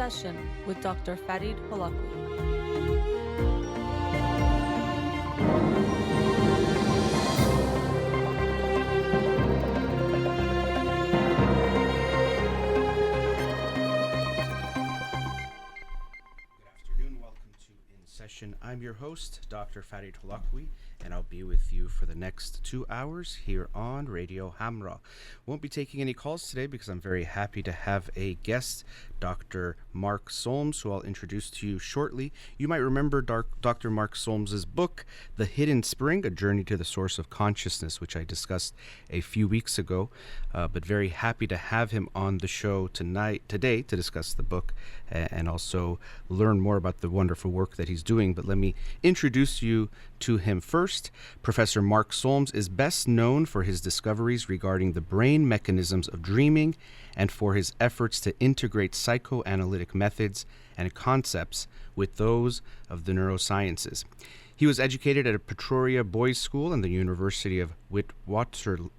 Session with Dr. Farid Holakouee. Session. I'm your host, Dr. Farid Holakouee, and I'll be with you for the next 2 hours here on Radio Hamra. Won't be taking any calls today because I'm very happy to have a guest, Dr. Mark Solms, who I'll introduce to you shortly. You might remember Dr. Mark Solms' book, The Hidden Spring, A Journey to the Source of Consciousness, which I discussed a few weeks ago, but very happy to have him on the show today to discuss the book and also learn more about the wonderful work that he's doing. But let me introduce you to him first. Professor Mark Solms is best known for his discoveries regarding the brain mechanisms of dreaming and for his efforts to integrate psychoanalytic methods and concepts with those of the neurosciences. He was educated at a Pretoria boys' school and the University of Witwatersrand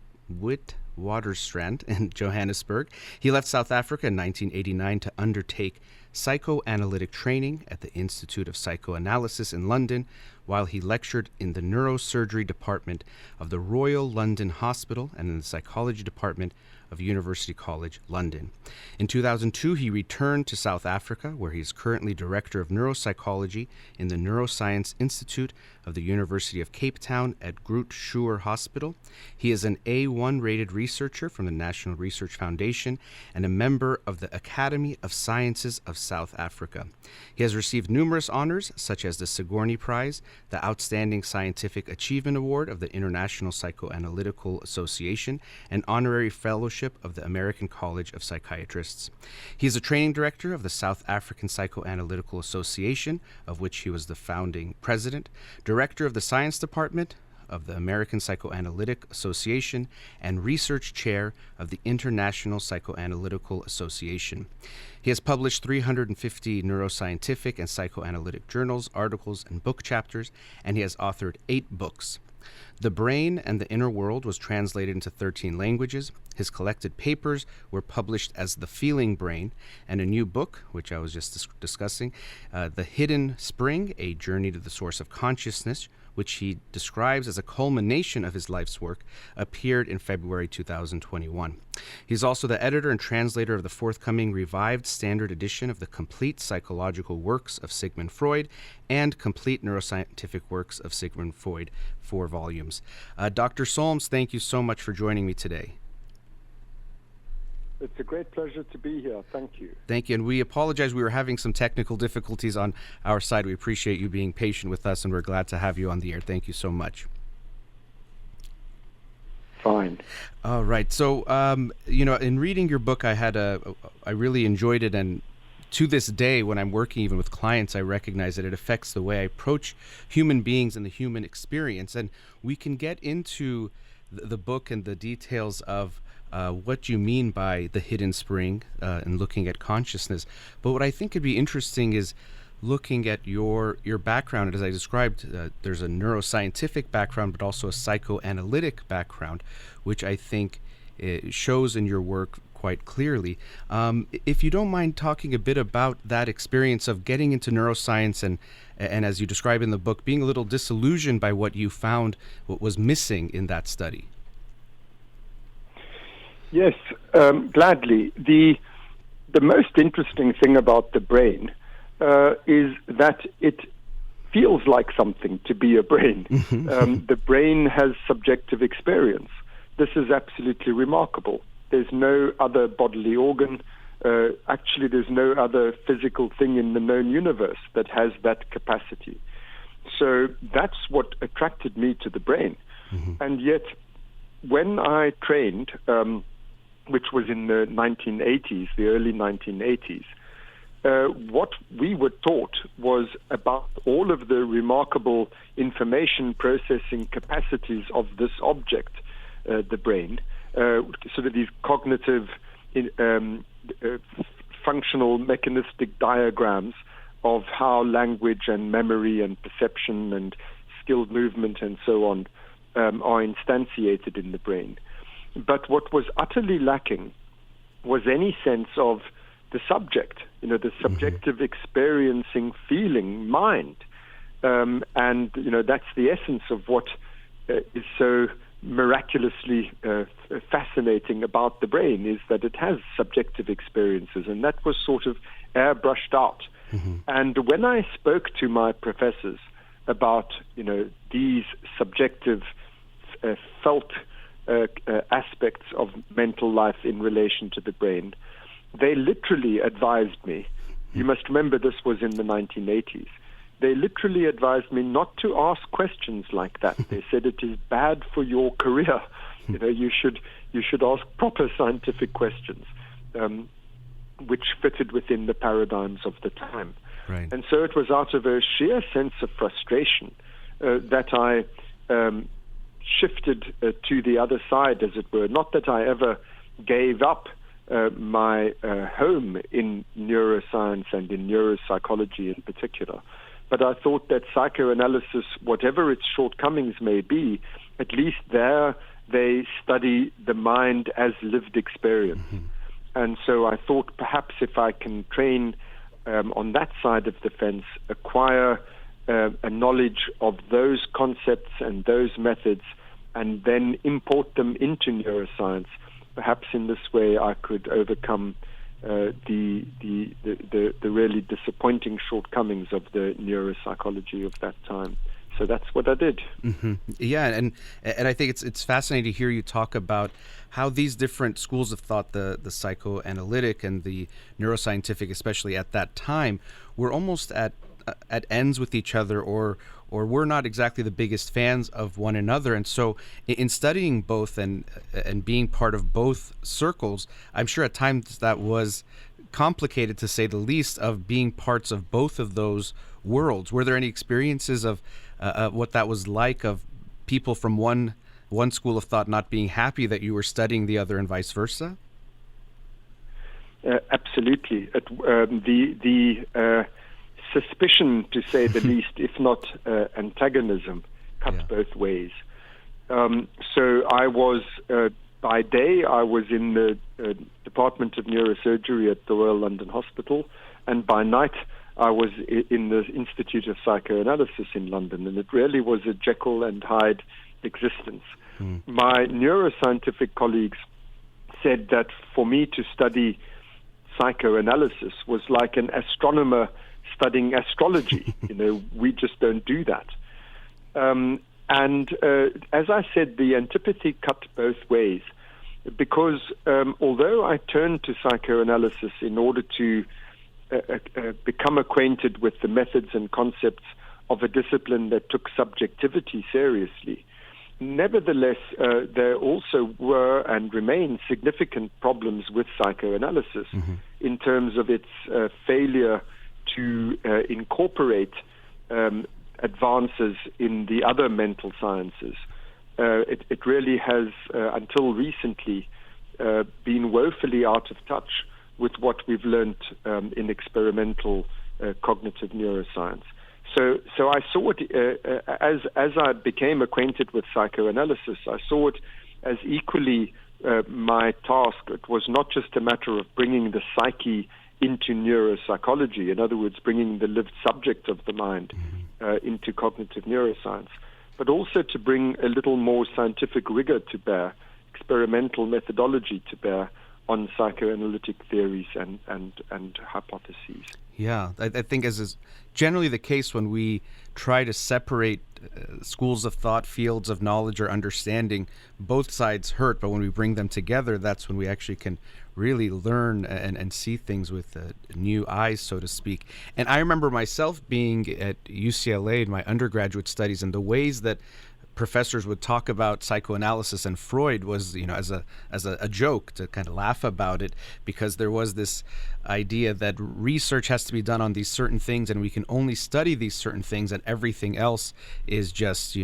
in Johannesburg. He left South Africa in 1989 to undertake psychoanalytic training at the Institute of Psychoanalysis in London, while he lectured in the neurosurgery department of the Royal London Hospital and in the psychology department of University College London. In 2002, he returned to South Africa, where he is currently Director of Neuropsychology in the Neuroscience Institute of the University of Cape Town at Groote Schuur Hospital. He is an A1 rated researcher from the National Research Foundation and a member of the Academy of Sciences of South Africa. He has received numerous honors, such as the Sigourney Prize, the Outstanding Scientific Achievement Award of the International Psychoanalytical Association, and honorary fellowship of the American College of Psychiatrists. He is a training director of the South African Psychoanalytical Association, of which he was the founding president, director of the Science Department of the American Psychoanalytic Association, and research chair of the International Psychoanalytical Association. He has published 350 neuroscientific and psychoanalytic journals, articles, and book chapters, and he has authored 8 books. The Brain and the Inner World was translated into 13 languages. His collected papers were published as The Feeling Brain, and a new book, which I was just discussing, The Hidden Spring, A Journey to the Source of Consciousness, which he describes as a culmination of his life's work, appeared in February 2021. He's also the editor and translator of the forthcoming revived standard edition of the Complete Psychological Works of Sigmund Freud and Complete Neuroscientific Works of Sigmund Freud, 4 volumes. Dr. Solms, thank you so much for joining me today. It's a great pleasure to be here. Thank you. Thank you. And we apologize. We were having some technical difficulties on our side. We appreciate you being patient with us, and we're glad to have you on the air. Thank you so much. Fine. All right. So, in reading your book, I really enjoyed it. And to this day, when I'm working even with clients, I recognize that it affects the way I approach human beings and the human experience. And we can get into the book and the details of what you mean by the hidden spring and looking at consciousness. But what I think could be interesting is looking at your background. As I described, there's a neuroscientific background, but also a psychoanalytic background, which I think shows in your work quite clearly. If you don't mind talking a bit about that experience of getting into neuroscience and as you describe in the book, being a little disillusioned by what you found what was missing in that study. Yes, gladly. The most interesting thing about the brain is that it feels like something to be a brain. The brain has subjective experience. This is absolutely remarkable. There's no other bodily organ. Actually, there's no other physical thing in the known universe that has that capacity. So that's what attracted me to the brain. And yet, when I trained, which was in the 1980s, the early 1980s, what we were taught was about all of the remarkable information processing capacities of this object, the brain, so that these cognitive, functional, mechanistic diagrams of how language and memory and perception and skilled movement and so on are instantiated in the brain. But what was utterly lacking was any sense of the subject, the subjective experiencing, feeling, mind. And, that's the essence of what is so miraculously fascinating about the brain, is that it has subjective experiences, and that was sort of airbrushed out. And when I spoke to my professors about, these subjective felt aspects of mental life in relation to the brain, they literally advised me, you must remember this was in the 1980s, they literally advised me not to ask questions like that. They said it is bad for your career. You should ask proper scientific questions, which fitted within the paradigms of the time. Right. And so it was out of a sheer sense of frustration that I shifted to the other side, as it were. Not that I ever gave up my home in neuroscience and in neuropsychology in particular, but I thought that psychoanalysis, whatever its shortcomings may be, at least there they study the mind as lived experience. And so I thought perhaps if I can train on that side of the fence, acquire a knowledge of those concepts and those methods, and then import them into neuroscience, perhaps in this way I could overcome the really disappointing shortcomings of the neuropsychology of that time. So that's what I did. Yeah, and I think it's fascinating to hear you talk about how these different schools of thought, the psychoanalytic and the neuroscientific, especially at that time, were almost at ends with each other, or were not exactly the biggest fans of one another. And so in studying both and being part of both circles, I'm sure at times that was complicated, to say the least, of being parts of both of those worlds. Were there any experiences of what that was like, of people from one school of thought not being happy that you were studying the other and vice versa? Absolutely. The suspicion, to say the least, if not antagonism, cut both ways. So I was, by day, I was in the Department of Neurosurgery at the Royal London Hospital, and by night I was in the Institute of Psychoanalysis in London, and it really was a Jekyll and Hyde existence. My neuroscientific colleagues said that for me to study psychoanalysis was like an astronomer studying astrology. We just don't do that. And as I said, the antipathy cut both ways, because although I turned to psychoanalysis in order to become acquainted with the methods and concepts of a discipline that took subjectivity seriously, nevertheless, there also were and remain significant problems with psychoanalysis in terms of its failure to incorporate advances in the other mental sciences. It really has, until recently, been woefully out of touch with what we've learned in experimental cognitive neuroscience. So I saw it as I became acquainted with psychoanalysis. I saw it as equally my task. It was not just a matter of bringing the psyche into neuropsychology, in other words, bringing the lived subject of the mind into cognitive neuroscience, but also to bring a little more scientific rigor to bear, experimental methodology to bear on psychoanalytic theories and hypotheses. Yeah, I think as is generally the case when we try to separate schools of thought, fields of knowledge or understanding, both sides hurt, but when we bring them together, that's when we actually can really learn and see things with new eyes, so to speak. And I remember myself being at UCLA in my undergraduate studies, and the ways that professors would talk about psychoanalysis and Freud was, as a joke, to kind of laugh about it, because there was this idea that research has to be done on these certain things, and we can only study these certain things, and everything else is just,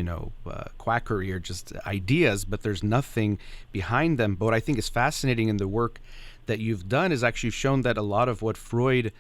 quackery or just ideas, but there's nothing behind them. But what I think is fascinating in the work that you've done is actually shown that a lot of what Freud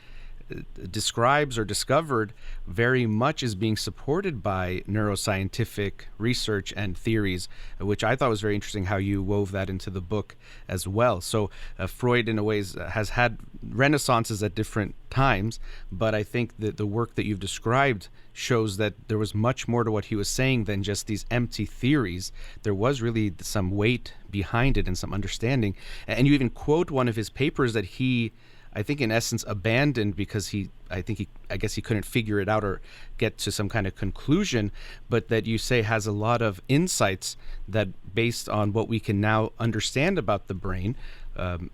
describes or discovered very much is being supported by neuroscientific research and theories, which I thought was very interesting how you wove that into the book as well. So Freud, in a ways, has had renaissances at different times, but I think that the work that you've described shows that there was much more to what he was saying than just these empty theories. There was really some weight behind it and some understanding. And you even quote one of his papers that he, I think, in essence, abandoned because I guess he couldn't figure it out or get to some kind of conclusion, but that you say has a lot of insights that, based on what we can now understand about the brain,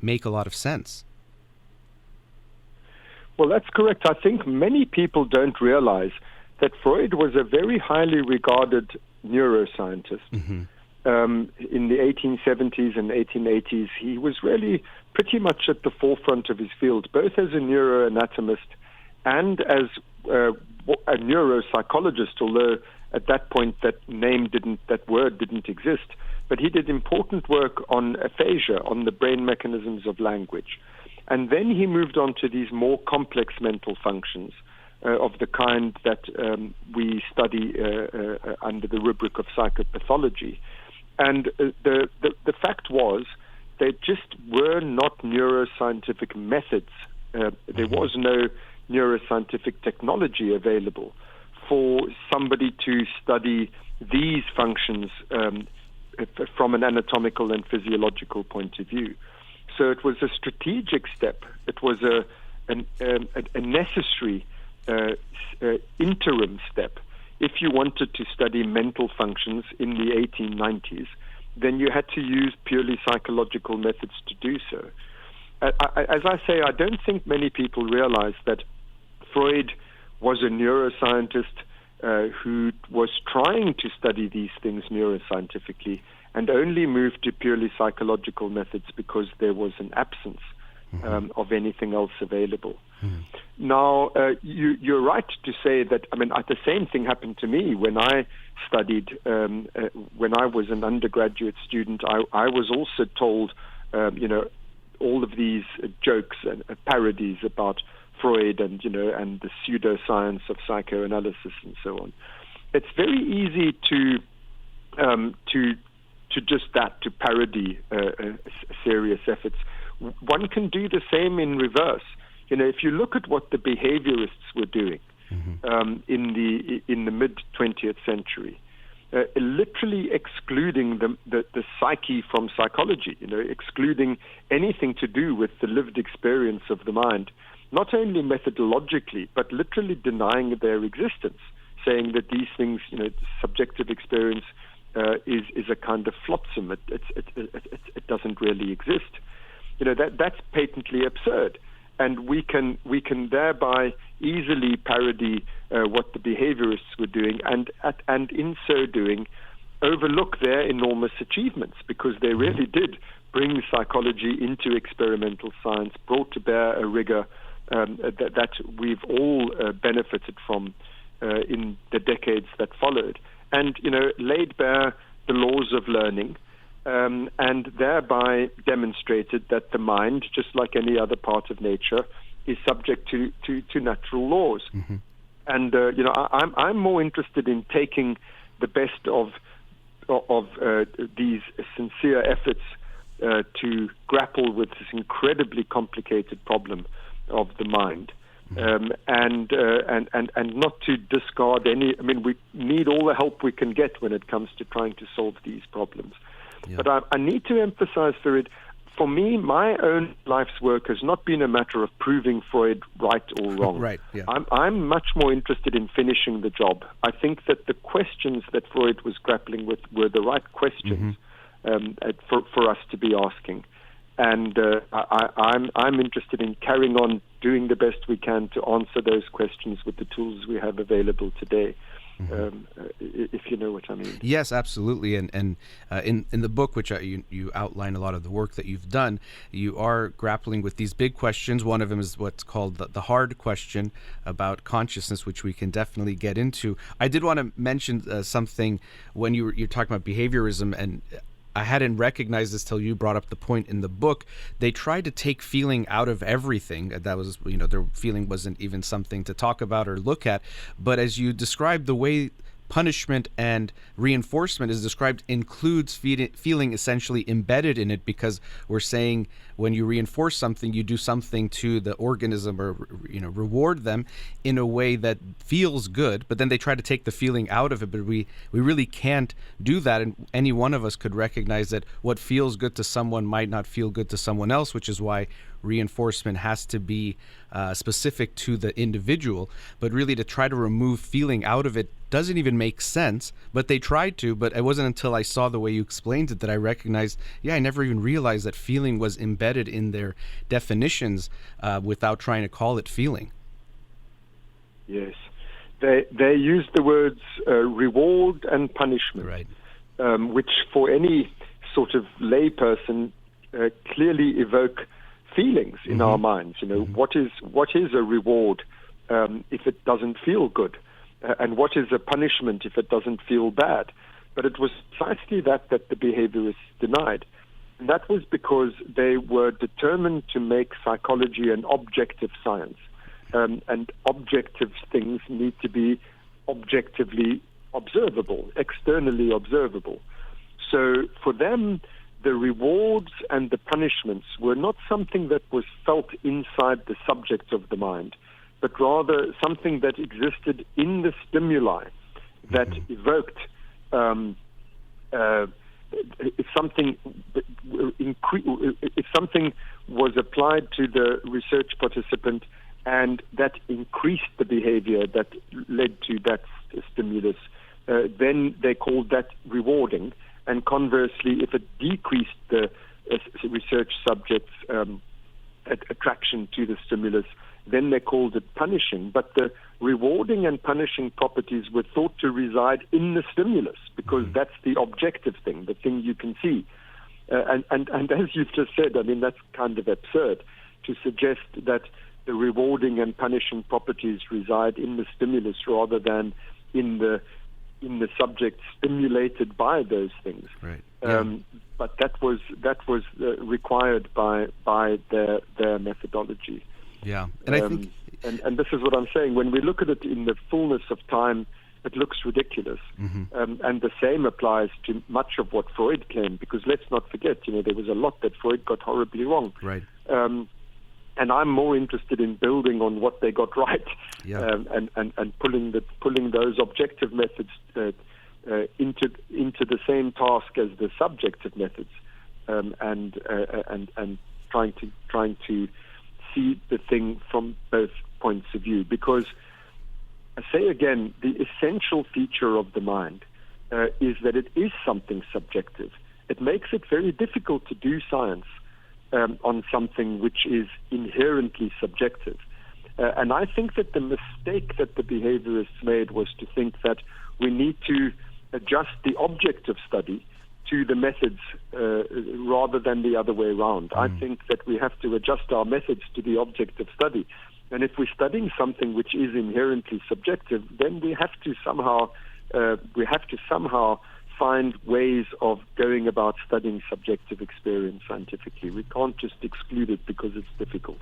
make a lot of sense. Well, that's correct. I think many people don't realize that Freud was a very highly regarded neuroscientist. Mm-hmm. In the 1870s and 1880s, he was really pretty much at the forefront of his field, both as a neuroanatomist and as a neuropsychologist, although at that point that word didn't exist. But he did important work on aphasia, on the brain mechanisms of language. And then he moved on to these more complex mental functions of the kind that we study under the rubric of psychopathology. And the fact was, there just were not neuroscientific methods. There was no neuroscientific technology available for somebody to study these functions from an anatomical and physiological point of view. So it was a strategic step. It was a necessary interim step. If you wanted to study mental functions in the 1890s, then you had to use purely psychological methods to do so. As I say, I don't think many people realize that Freud was a neuroscientist who was trying to study these things neuroscientifically and only moved to purely psychological methods because there was an absence of anything else available. Now, you're right to say that, the same thing happened to me when I studied, when I was an undergraduate student. I was also told, all of these jokes and parodies about Freud and the pseudoscience of psychoanalysis and so on. It's very easy to parody serious efforts. One can do the same in reverse. If you look at what the behaviorists were doing in the mid 20th century, literally excluding the psyche from psychology, excluding anything to do with the lived experience of the mind, not only methodologically, but literally denying their existence, saying that these things, subjective experience is a kind of flotsam. It doesn't really exist. That's patently absurd. And we can thereby easily parody what the behaviorists were doing, and in so doing, overlook their enormous achievements, because they really did bring psychology into experimental science, brought to bear a rigor that we've all benefited from in the decades that followed, and laid bare the laws of learning. And thereby demonstrated that the mind, just like any other part of nature, is subject to natural laws. Mm-hmm. And I'm more interested in taking the best of these sincere efforts to grapple with this incredibly complicated problem of the mind, and not to discard any. We need all the help we can get when it comes to trying to solve these problems. Yeah. But I need to emphasize, Farid, for me, my own life's work has not been a matter of proving Freud right or wrong. Right. Yeah. I'm much more interested in finishing the job. I think that the questions that Freud was grappling with were the right questions for us to be asking. And I'm interested in carrying on doing the best we can to answer those questions with the tools we have available today. If you know what I mean. Yes, absolutely. And in the book, which you outline a lot of the work that you've done, you are grappling with these big questions. One of them is what's called the hard question about consciousness, which we can definitely get into. I did want to mention something when you're talking about behaviorism, and I hadn't recognized this till you brought up the point in the book. They tried to take feeling out of everything. That was, their feeling wasn't even something to talk about or look at. But as you described, the way punishment and reinforcement is described includes feeling essentially embedded in it, because we're saying when you reinforce something, you do something to the organism or reward them in a way that feels good, but then they try to take the feeling out of it. But we really can't do that, and any one of us could recognize that what feels good to someone might not feel good to someone else, which is why reinforcement has to be specific to the individual. But really, to try to remove feeling out of it doesn't even make sense. But they tried to, but it wasn't until I saw the way you explained it that I recognized, I never even realized that feeling was embedded in their definitions without trying to call it feeling. Yes. They use the words reward and punishment, right? Which for any sort of lay person clearly evoke feelings in our minds. What is a reward if it doesn't feel good, and what is a punishment if it doesn't feel bad? But it was precisely that the behaviorists denied, and that was because they were determined to make psychology an objective science, and objective things need to be objectively observable, externally observable. So for them, the rewards and the punishments were not something that was felt inside the subject of the mind, but rather something that existed in the stimuli that evoked. If something was applied to the research participant and that increased the behavior that led to that stimulus, then they called that rewarding. And conversely, if it decreased the research subject's attraction to the stimulus, then they called it punishing. But the rewarding and punishing properties were thought to reside in the stimulus, because that's the objective thing, the thing you can see. And as you've just said, that's kind of absurd to suggest that the rewarding and punishing properties reside in the stimulus rather than in the subject stimulated by those things. Right. But that was required by their methodology. Yeah, and I think, and this is what I'm saying. When we look at it in the fullness of time, it looks ridiculous. And the same applies to much of what Freud claimed, because let's not forget, there was a lot that Freud got horribly wrong. Right. And I'm more interested in building on what they got right, and pulling those objective methods into the same task as the subjective methods, and trying to see the thing from both points of view. Because I say again, the essential feature of the mind is that it is something subjective. It makes it very difficult to do science on something which is inherently subjective. And I think that the mistake that the behaviorists made was to think that we need to adjust the object of study to the methods rather than the other way around. I think that we have to adjust our methods to the object of study. And if we're studying something which is inherently subjective, then we have to somehow find ways of going about studying subjective experience scientifically. We can't just exclude it because it's difficult.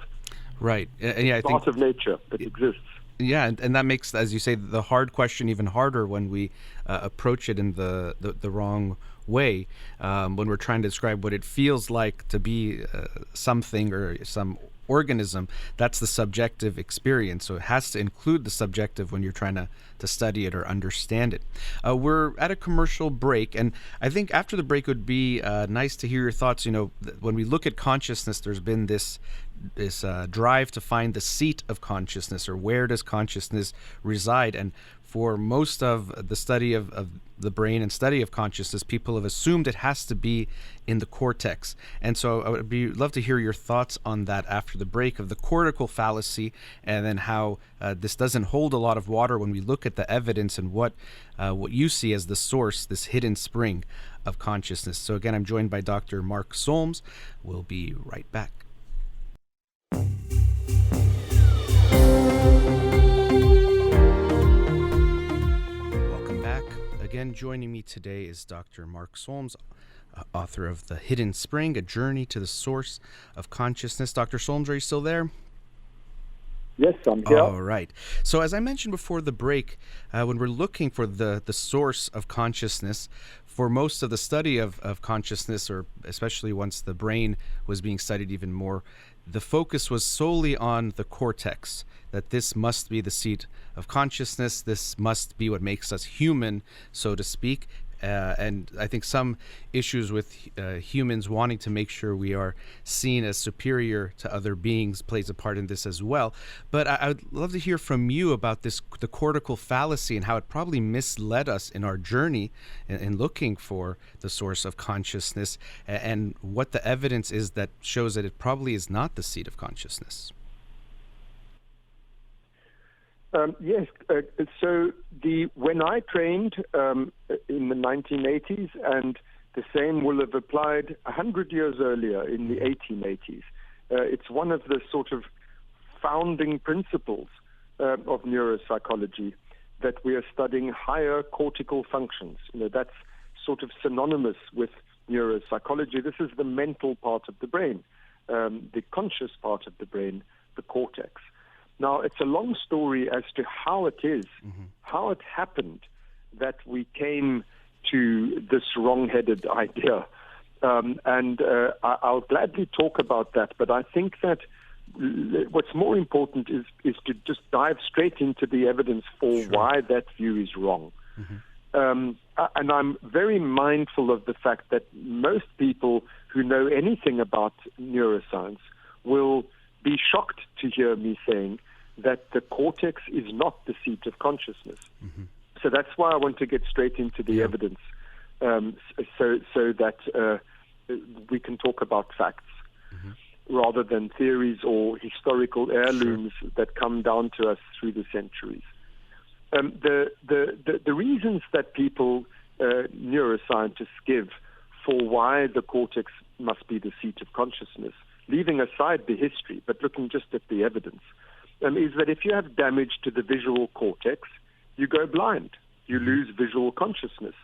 Right. It's part of nature that exists. Yeah, and that makes, as you say, the hard question even harder when we approach it in the wrong way, when we're trying to describe what it feels like to be something or some organism. That's the subjective experience, so it has to include the subjective when you're trying to study it or understand it. We're at a commercial break, and I think after the break would be nice to hear your thoughts. When we look at consciousness, there's been this drive to find the seat of consciousness, or where does consciousness reside. And for most of the study of the brain and study of consciousness, people have assumed it has to be in the cortex. And so I would love to hear your thoughts on that after the break, of the cortical fallacy, and then how this doesn't hold a lot of water when we look at the evidence and what you see as the source, this hidden spring of consciousness. So again, I'm joined by Dr. Mark Solms. We'll be right back. Welcome back. Again, joining me today is Dr. Mark Solms, author of The Hidden Spring, A Journey to the Source of Consciousness. Dr. Solms, are you still there? Yes, I'm here. All right. So as I mentioned before the break, when we're looking for the source of consciousness, for most of the study of consciousness, or especially once the brain was being studied even more, the focus was solely on the cortex, that this must be the seat of consciousness, this must be what makes us human, so to speak. And I think some issues with humans wanting to make sure we are seen as superior to other beings plays a part in this as well. But I would love to hear from you about the cortical fallacy and how it probably misled us in our journey in looking for the source of consciousness, and what the evidence is that shows that it probably is not the seat of consciousness. Yes. So when I trained in the 1980s, and the same will have applied 100 years earlier in the 1880s, it's one of the sort of founding principles of neuropsychology that we are studying higher cortical functions. That's sort of synonymous with neuropsychology. This is the mental part of the brain, the conscious part of the brain, the cortex. Now, it's a long story as to how it is, how it happened that we came to this wrong-headed idea. I'll gladly talk about that, but I think that what's more important is to just dive straight into the evidence for why that view is wrong. And I'm very mindful of the fact that most people who know anything about neuroscience will be shocked to hear me saying that the cortex is not the seat of consciousness. So that's why I want to get straight into the evidence, so that we can talk about facts rather than theories or historical heirlooms that come down to us through the centuries. The reasons that people, neuroscientists, give for why the cortex must be the seat of consciousness, leaving aside the history, but looking just at the evidence, is that if you have damage to the visual cortex, you go blind. You lose visual consciousness.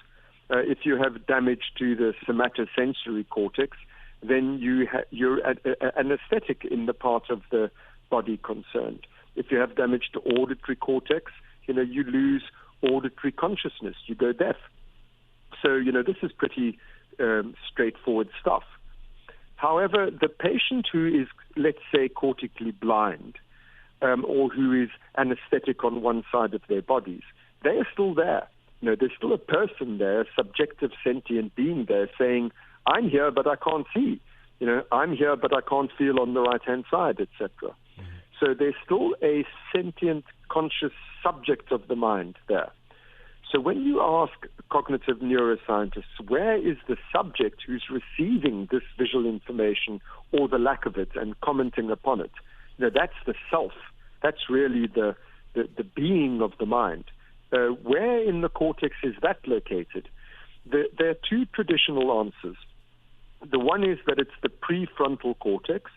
If you have damage to the somatosensory cortex, then you're anesthetic in the part of the body concerned. If you have damage to auditory cortex, you lose auditory consciousness. You go deaf. So, this is pretty straightforward stuff. However, the patient who is, let's say, cortically blind, or who is anesthetic on one side of their bodies, they are still there. There's still a person there, a subjective sentient being there saying, I'm here, but I can't see. I'm here, but I can't feel on the right-hand side, etc. So there's still a sentient, conscious subject of the mind there. So when you ask cognitive neuroscientists, where is the subject who's receiving this visual information or the lack of it and commenting upon it? That's the self. That's really the being of the mind. Where in the cortex is that located? There are two traditional answers. The one is that it's the prefrontal cortex,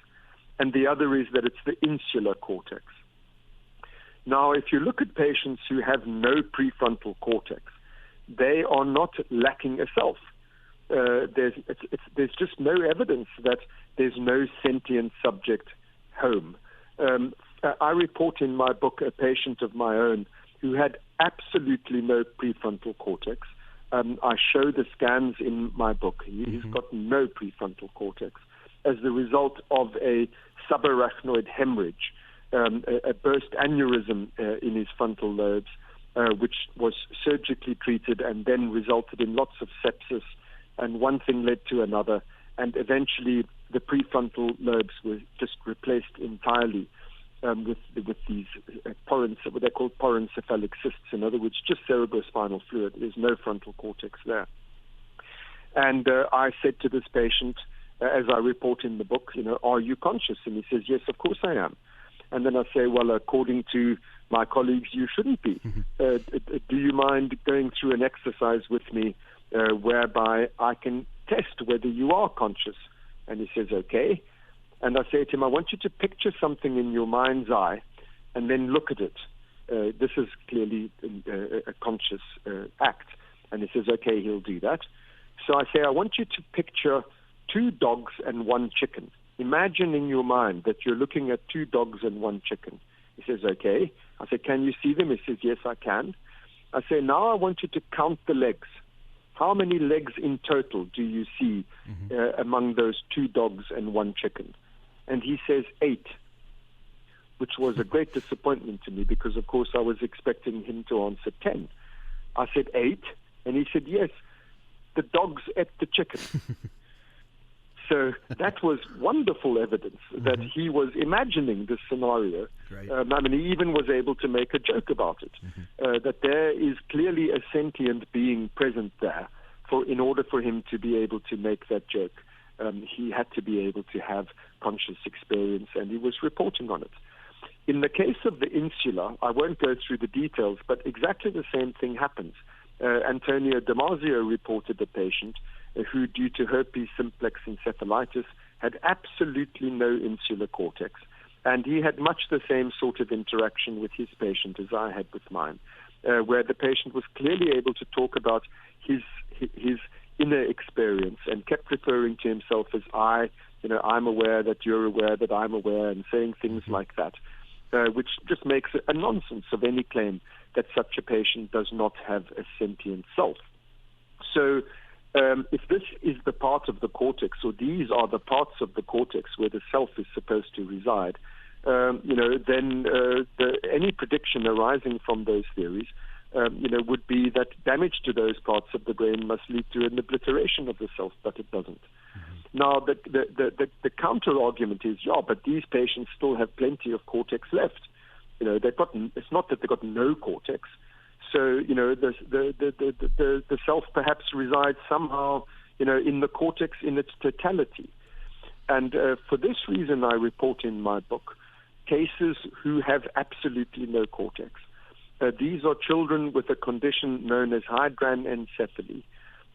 and the other is that it's the insular cortex. Now, if you look at patients who have no prefrontal cortex, they are not lacking a self. There's just no evidence that there's no sentient subject home. I report in my book a patient of my own who had absolutely no prefrontal cortex. I show the scans in my book. He's got no prefrontal cortex as the result of a subarachnoid hemorrhage, a burst aneurysm in his frontal lobes, which was surgically treated and then resulted in lots of sepsis, and one thing led to another, and eventually the prefrontal lobes were just replaced entirely with these what they call porencephalic cysts, in other words, just cerebrospinal fluid. There's no frontal cortex there. And I said to this patient, as I report in the book, are you conscious? And he says, yes, of course I am. And then I say, well, according to my colleagues, you shouldn't be. Do you mind going through an exercise with me whereby I can test whether you are conscious? And he says, okay. And I say to him, I want you to picture something in your mind's eye and then look at it. This is clearly a conscious act. And he says, okay, he'll do that. So I say, I want you to picture 2 dogs and 1 chicken. Imagine in your mind that you're looking at 2 dogs and 1 chicken. He says, okay. I say, can you see them? He says, yes, I can. I say, now I want you to count the legs. How many legs in total do you see among those 2 dogs and 1 chicken? And he says 8, which was a great disappointment to me because, of course, I was expecting him to answer 10. I said 8, and he said, yes, the dogs ate the chicken. So that was wonderful evidence that he was imagining this scenario. He even was able to make a joke about it, that there is clearly a sentient being present there. In order for him to be able to make that joke, he had to be able to have conscious experience, and he was reporting on it. In the case of the insula, I won't go through the details, but exactly the same thing happens. Antonio Damasio reported a patient who, due to herpes simplex encephalitis, had absolutely no insular cortex. And he had much the same sort of interaction with his patient as I had with mine, where the patient was clearly able to talk about his inner experience and kept referring to himself as I'm aware that you're aware that I'm aware, and saying things like that, which just makes a nonsense of any claim that such a patient does not have a sentient self. So if this is the part of the cortex, or these are the parts of the cortex where the self is supposed to reside, then any prediction arising from those theories, would be that damage to those parts of the brain must lead to an obliteration of the self, but it doesn't. Now, the counter-argument is, but these patients still have plenty of cortex left. It's not that they've got no cortex. So, the self perhaps resides somehow, in the cortex in its totality. And for this reason, I report in my book cases who have absolutely no cortex. These are children with a condition known as hydranencephaly,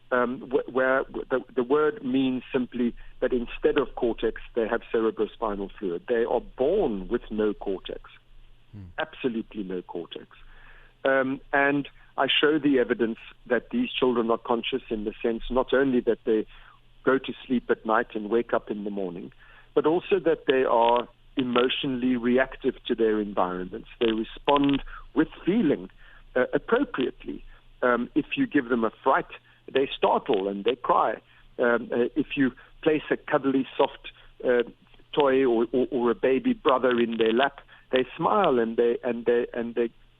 where the word means simply that instead of cortex, they have cerebrospinal fluid. They are born with no cortex, absolutely no cortex. And I show the evidence that these children are conscious in the sense not only that they go to sleep at night and wake up in the morning, but also that they are emotionally reactive to their environments. They respond with feeling appropriately. If you give them a fright, they startle and they cry. If you place a cuddly, soft toy or a baby brother in their lap, they smile and they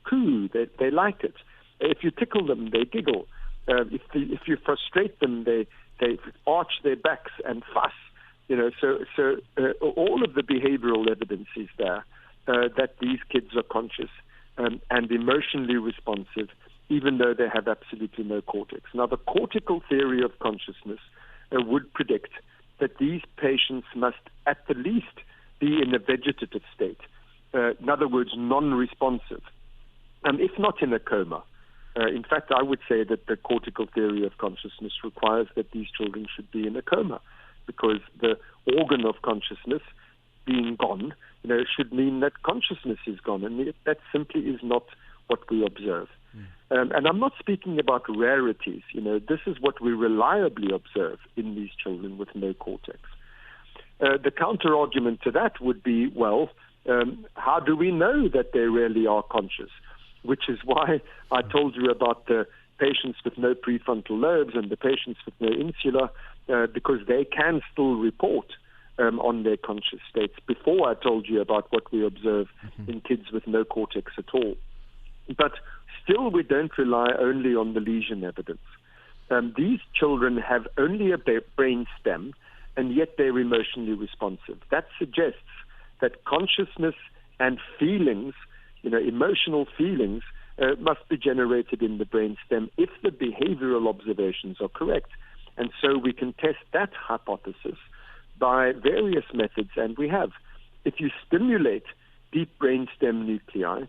coo. They like it. If you tickle them, they giggle. If you frustrate them, they arch their backs and fuss. So all of the behavioral evidence is there that these kids are conscious and emotionally responsive, even though they have absolutely no cortex. Now, the cortical theory of consciousness would predict that these patients must at the least be in a vegetative state, in other words, non-responsive, if not in a coma. In fact, I would say that the cortical theory of consciousness requires that these children should be in a coma, because the organ of consciousness being gone, should mean that consciousness is gone, and that simply is not what we observe. And I'm not speaking about rarities. This is what we reliably observe in these children with no cortex. The counter-argument to that would be, how do we know that they really are conscious? Which is why I told you about the patients with no prefrontal lobes and the patients with no insula, because they can still report on their conscious states before I told you about what we observe in kids with no cortex at all. But still, we don't rely only on the lesion evidence. These children have only a brain stem, and yet they're emotionally responsive. That suggests that consciousness and feelings, emotional feelings, must be generated in the brain stem if the behavioral observations are correct. And so we can test that hypothesis by various methods, and we have. If you stimulate deep brainstem nuclei,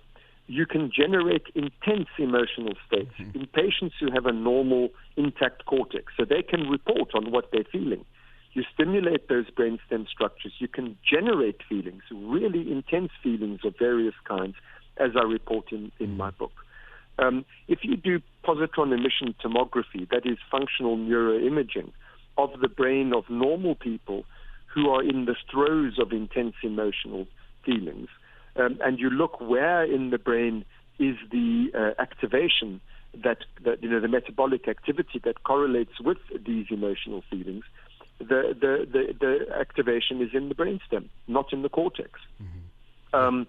you can generate intense emotional states in patients who have a normal, intact cortex, so they can report on what they're feeling. You stimulate those brainstem structures, you can generate feelings, really intense feelings of various kinds, as I report in my book. If you do positron emission tomography, that is functional neuroimaging of the brain of normal people who are in the throes of intense emotional feelings, and you look where in the brain is the activation the metabolic activity that correlates with these emotional feelings, the activation is in the brainstem, not in the cortex. And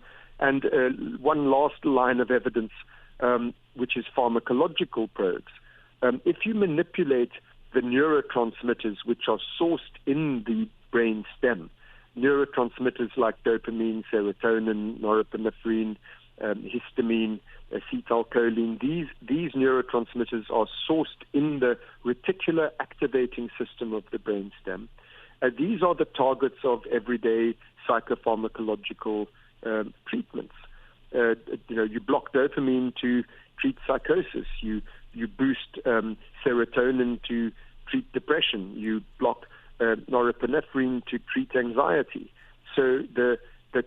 one last line of evidence, which is pharmacological probes. If you manipulate the neurotransmitters which are sourced in the brain stem, neurotransmitters like dopamine, serotonin, norepinephrine, histamine, acetylcholine, these neurotransmitters are sourced in the reticular activating system of the brainstem. These are the targets of everyday psychopharmacological treatments. You block dopamine to treat psychosis. You boost serotonin to treat depression. You block norepinephrine to treat anxiety. So the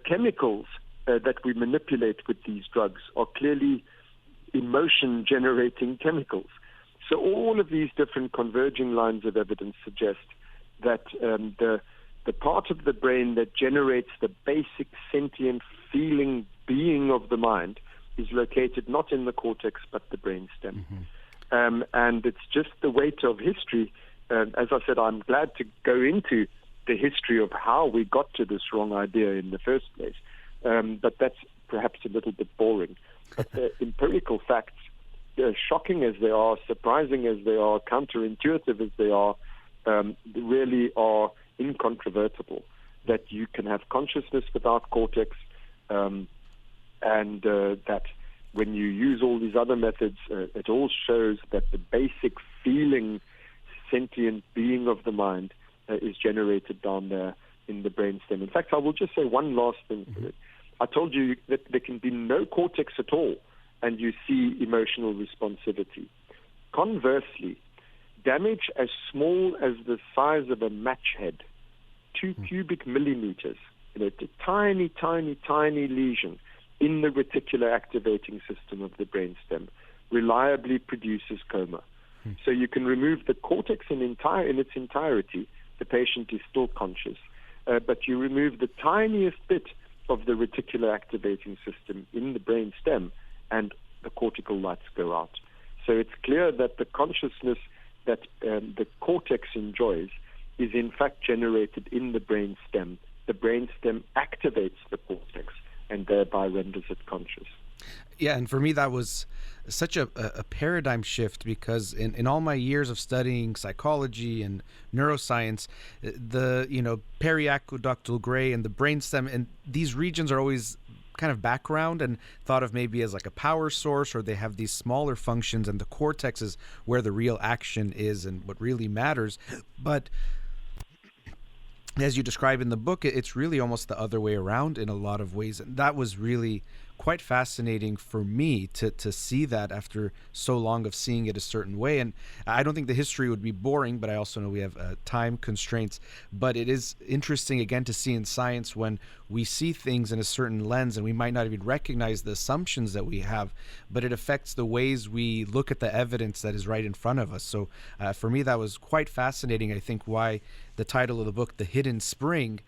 chemicals that we manipulate with these drugs are clearly emotion-generating chemicals. So all of these different converging lines of evidence suggest that the part of the brain that generates the basic sentient feeling being of the mind is located not in the cortex but the brainstem. And it's just the weight of history. As I said, I'm glad to go into the history of how we got to this wrong idea in the first place. But that's perhaps a little bit boring. But the empirical facts, shocking as they are, surprising as they are, counterintuitive as they are, really are incontrovertible. That you can have consciousness without cortex, and that when you use all these other methods, it all shows that the basic feeling, sentient being of the mind is generated down there in the brainstem. In fact, I will just say one last thing. I told you that there can be no cortex at all, and you see emotional responsivity. Conversely, damage as small as the size of a match head, 2 cubic millimeters, a tiny, tiny, tiny lesion in the reticular activating system of the brainstem reliably produces coma. So you can remove the cortex in its entirety, the patient is still conscious, but you remove the tiniest bit of the reticular activating system in the brain stem and the cortical lights go out. So it's clear that the consciousness that the cortex enjoys is in fact generated in the brain stem. The brain stem activates the cortex and thereby renders it conscious. Yeah, and for me that was such a paradigm shift, because in all my years of studying psychology and neuroscience, the periaqueductal gray and the brainstem and these regions are always kind of background and thought of maybe as like a power source, or they have these smaller functions, and the cortex is where the real action is and what really matters. But as you describe in the book, it's really almost the other way around in a lot of ways. And that was really quite fascinating for me to see that after so long of seeing it a certain way. And I don't think the history would be boring, but I also know we have time constraints. But it is interesting, again, to see in science when we see things in a certain lens and we might not even recognize the assumptions that we have, but it affects the ways we look at the evidence that is right in front of us. So for me, that was quite fascinating. I think why the title of the book, The Hidden Spring,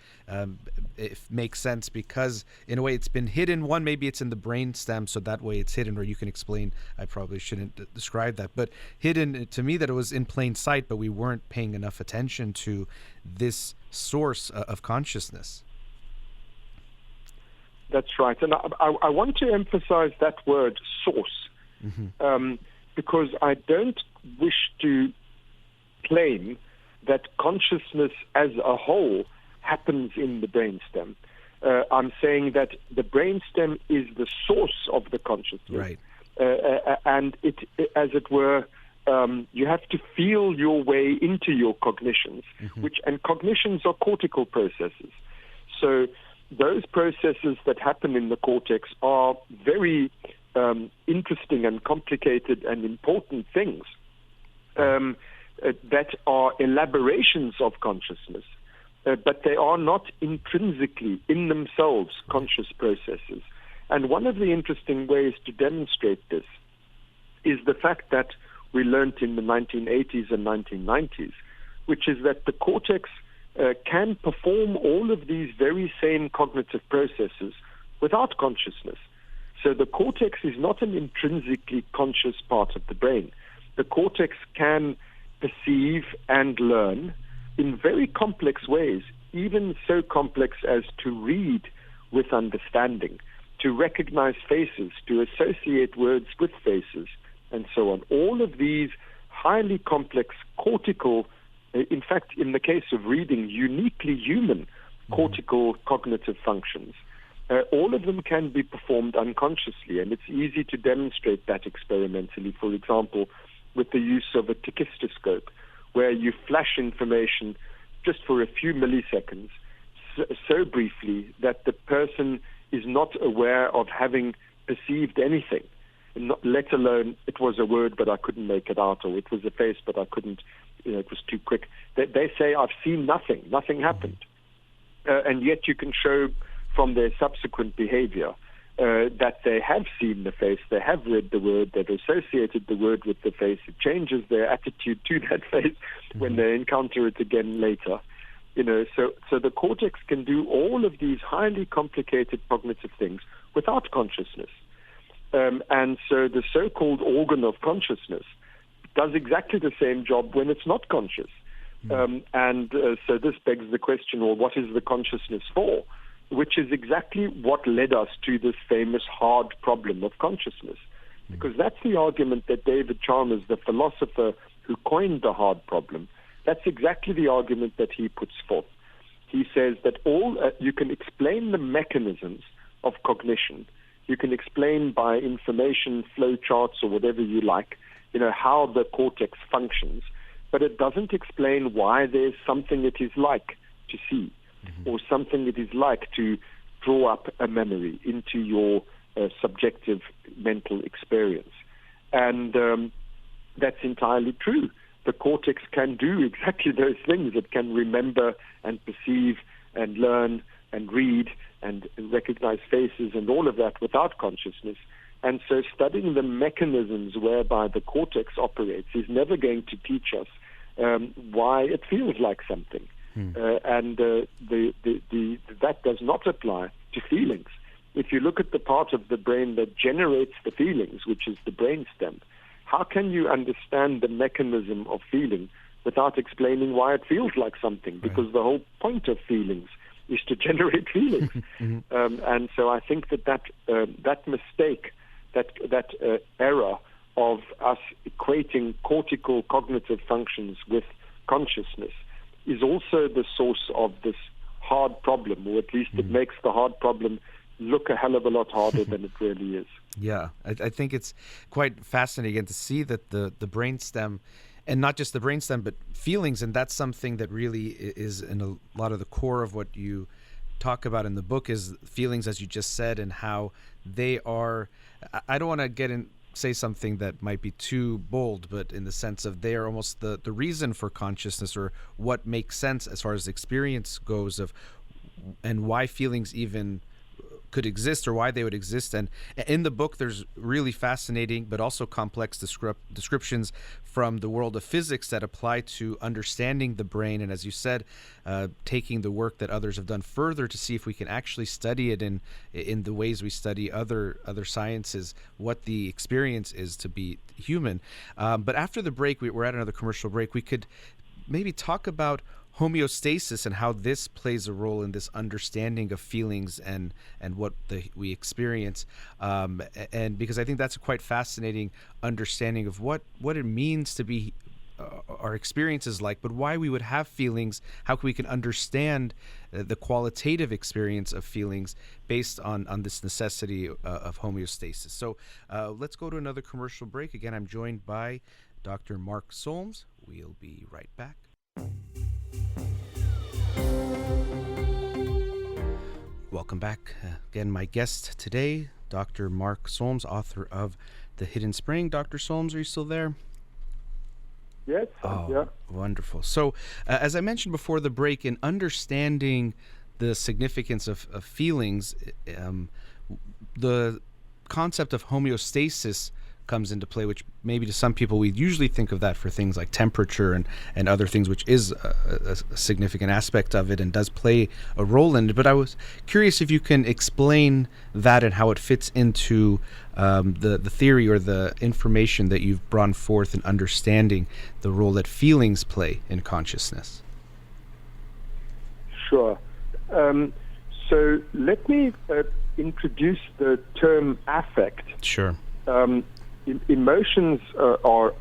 it makes sense, because in a way it's been hidden. One, maybe it's in the brain stem, so that way it's hidden, or you can explain. I probably shouldn't describe that, but hidden to me, that it was in plain sight, but we weren't paying enough attention to this source of consciousness. That's right. And I want to emphasize that word, source, because I don't wish to claim that consciousness as a whole happens in the brainstem. I'm saying that the brainstem is the source of the consciousness. Right. And it, as it were, you have to feel your way into your cognitions, and cognitions are cortical processes. So those processes that happen in the cortex are very interesting and complicated and important things that are elaborations of consciousness, but they are not intrinsically, in themselves, conscious processes. And one of the interesting ways to demonstrate this is the fact that we learnt in the 1980s and 1990s, which is that the cortex can perform all of these very same cognitive processes without consciousness. So the cortex is not an intrinsically conscious part of the brain. The cortex can perceive and learn in very complex ways, even so complex as to read with understanding, to recognize faces, to associate words with faces, and so on. All of these highly complex cortical, in fact, in the case of reading, uniquely human cortical cognitive functions, all of them can be performed unconsciously, and it's easy to demonstrate that experimentally, for example, with the use of a tachistoscope, where you flash information just for a few milliseconds, so briefly that the person is not aware of having perceived anything, let alone it was a word but I couldn't make it out, or it was a face but I couldn't, it was too quick. They say, I've seen nothing happened. And yet you can show from their subsequent behavior that they have seen the face, they have read the word, they've associated the word with the face. It changes their attitude to that face when they encounter it again later. So the cortex can do all of these highly complicated cognitive things without consciousness. And so the so-called organ of consciousness does exactly the same job when it's not conscious. So this begs the question, well, what is the consciousness for? Which is exactly what led us to this famous hard problem of consciousness. Because that's the argument that David Chalmers, the philosopher who coined the hard problem, that's exactly the argument that he puts forth. He says that you can explain the mechanisms of cognition. You can explain by information flow charts or whatever you like, how the cortex functions, but it doesn't explain why there's something it is like to see, or something it is like to draw up a memory into your subjective mental experience. And that's entirely true. The cortex can do exactly those things. It can remember and perceive and learn and read and recognize faces and all of that without consciousness. And so studying the mechanisms whereby the cortex operates is never going to teach us why it feels like something. That does not apply to feelings. If you look at the part of the brain that generates the feelings, which is the brainstem, how can you understand the mechanism of feeling without explaining why it feels like something? Because the whole point of feelings is to generate feelings. And so I think that mistake, that error of us equating cortical cognitive functions with consciousness is also the source of this hard problem, or at least it makes the hard problem look a hell of a lot harder than it really is. Yeah, I think it's quite fascinating to see that the brainstem, and not just the brainstem, but feelings, and that's something that really is in a lot of the core of what you talk about in the book, is feelings, as you just said, and how they are, I don't want to say something that might be too bold, but in the sense of they are almost the reason for consciousness, or what makes sense as far as experience goes, and why feelings even could exist, or why they would exist. And in the book there's really fascinating but also complex descriptions from the world of physics that apply to understanding the brain, and as you said, taking the work that others have done further to see if we can actually study it in the ways we study other sciences, what the experience is to be human. But after the break, we're at another commercial break, we could maybe talk about homeostasis and how this plays a role in this understanding of feelings and what we experience, and because I think that's a quite fascinating understanding of what it means to be our experiences like, but why we would have feelings, how we can understand the qualitative experience of feelings based on this necessity of homeostasis. So let's go to another commercial break. Again, I'm joined by Dr. Mark Solms. We'll be right back. Welcome back. Again, my guest today, Dr. Mark Solms, author of The Hidden Spring. Dr. Solms, are you still there? Yes. Yeah. Wonderful. So, as I mentioned before the break, in understanding the significance of feelings, the concept of homeostasis comes into play, which maybe to some people we usually think of that for things like temperature and other things, which is a significant aspect of it and does play a role in it. But I was curious if you can explain that and how it fits into the theory or the information that you've brought forth in understanding the role that feelings play in consciousness. Sure. So let me introduce the term affect. Sure. Emotions are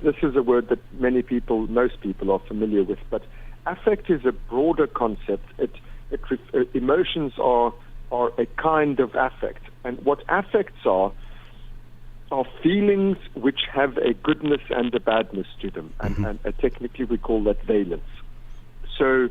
this is a word that most people are familiar with, but affect is a broader concept. Emotions are a kind of affect, and what affects are feelings which have a goodness and a badness to them, and technically we call that valence. So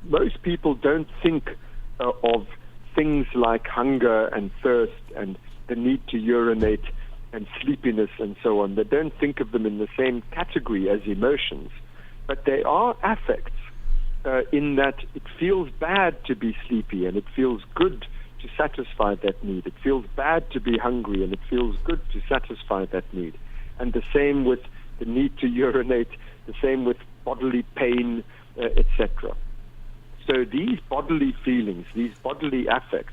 most people don't think of things like hunger and thirst and the need to urinate and sleepiness and so on. They don't think of them in the same category as emotions, but they are affects in that it feels bad to be sleepy and it feels good to satisfy that need. It feels bad to be hungry and it feels good to satisfy that need. And the same with the need to urinate, the same with bodily pain, etc. So these bodily feelings, these bodily affects,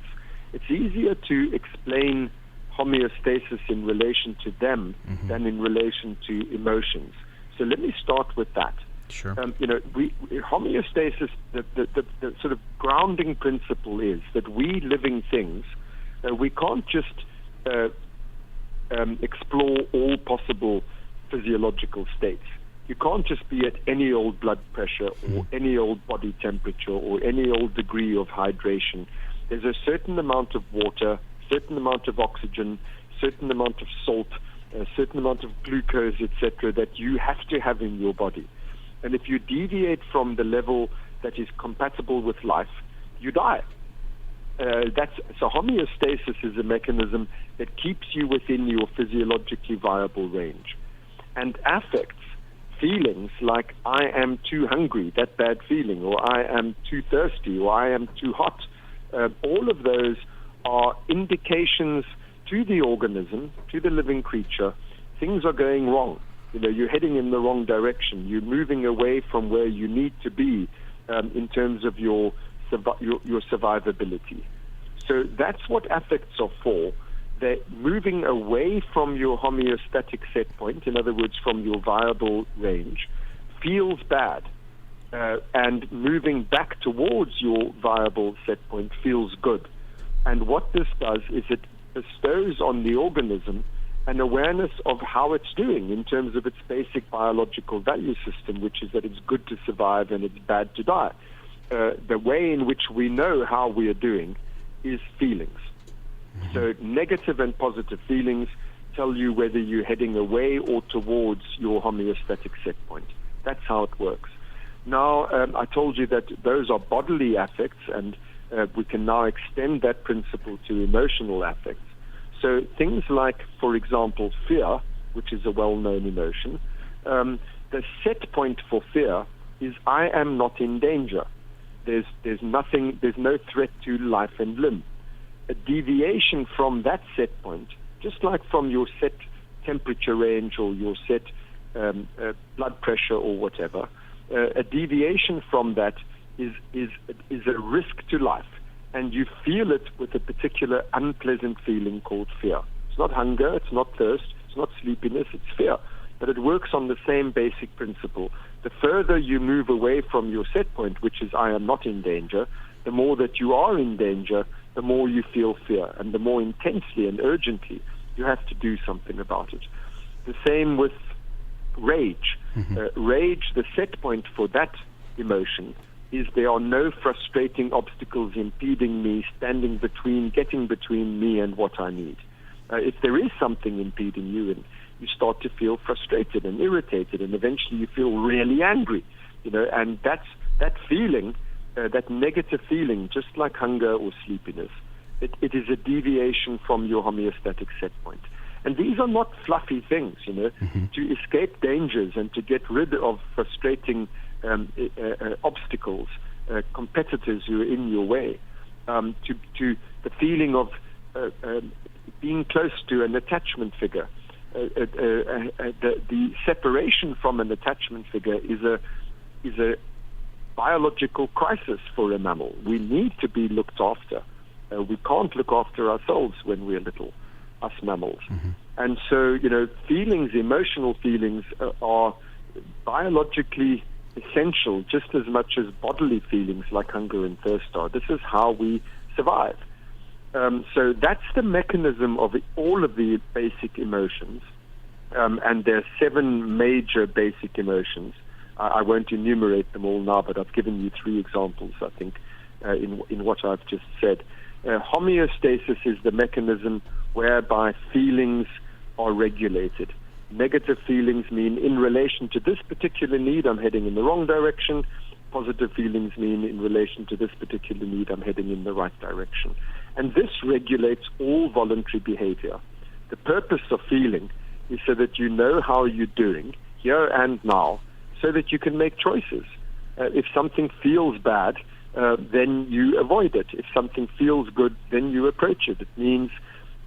it's easier to explain homeostasis in relation to them than in relation to emotions. So let me start with that. Sure. Homeostasis, the sort of grounding principle is that we living things, we can't just explore all possible physiological states. You can't just be at any old blood pressure or any old body temperature or any old degree of hydration. There's a certain amount of water, certain amount of oxygen, certain amount of salt, a certain amount of glucose, etc., that you have to have in your body. And if you deviate from the level that is compatible with life, you die. So homeostasis is a mechanism that keeps you within your physiologically viable range. And affects, feelings like I am too hungry, that bad feeling, or I am too thirsty, or I am too hot, all of those are indications to the organism, to the living creature, things are going wrong. You're heading in the wrong direction. You're moving away from where you need to be in terms of your survivability. So that's what affects are for. They're moving away from your homeostatic set point, in other words, from your viable range, feels bad. And moving back towards your viable set point feels good. And what this does is it bestows on the organism an awareness of how it's doing in terms of its basic biological value system, which is that it's good to survive and it's bad to die. The way in which we know how we are doing is feelings. So negative and positive feelings tell you whether you're heading away or towards your homeostatic set point. That's how it works. Now, I told you that those are bodily affects, and we can now extend that principle to emotional affects. So things like, for example, fear, which is a well-known emotion, the set point for fear is I am not in danger. There's no threat to life and limb. A deviation from that set point, just like from your set temperature range or your set blood pressure or whatever, a deviation from that is a risk to life, and you feel it with a particular unpleasant feeling called fear. It's not hunger, it's not thirst, it's not sleepiness, it's fear. But it works on the same basic principle. The further you move away from your set point, which is I am not in danger, the more that you are in danger, the more you feel fear, and the more intensely and urgently you have to do something about it. The same with rage. Rage, the set point for that emotion is there are no frustrating obstacles impeding me, getting between me and what I need. If there is something impeding you, and you start to feel frustrated and irritated, and eventually you feel really angry, and that feeling, that negative feeling, just like hunger or sleepiness, it is a deviation from your homeostatic set point. And these are not fluffy things, to escape dangers and to get rid of frustrating obstacles, competitors who are in your way, to the feeling of being close to an attachment figure. The separation from an attachment figure is a biological crisis for a mammal. We need to be looked after. We can't look after ourselves when we're little, us mammals. And so, feelings, emotional feelings are biologically essential just as much as bodily feelings like hunger and thirst are. This is how we survive. So that's the mechanism of all of the basic emotions. And there are 7 major basic emotions. I won't enumerate them all now, but I've given you 3 examples, I think, in what I've just said. Homeostasis is the mechanism whereby feelings are regulated. Negative feelings mean in relation to this particular need, I'm heading in the wrong direction. Positive feelings mean in relation to this particular need, I'm heading in the right direction. And this regulates all voluntary behavior. The purpose of feeling is so that you know how you're doing, here and now, so that you can make choices. If something feels bad, then you avoid it. If something feels good, then you approach it. It means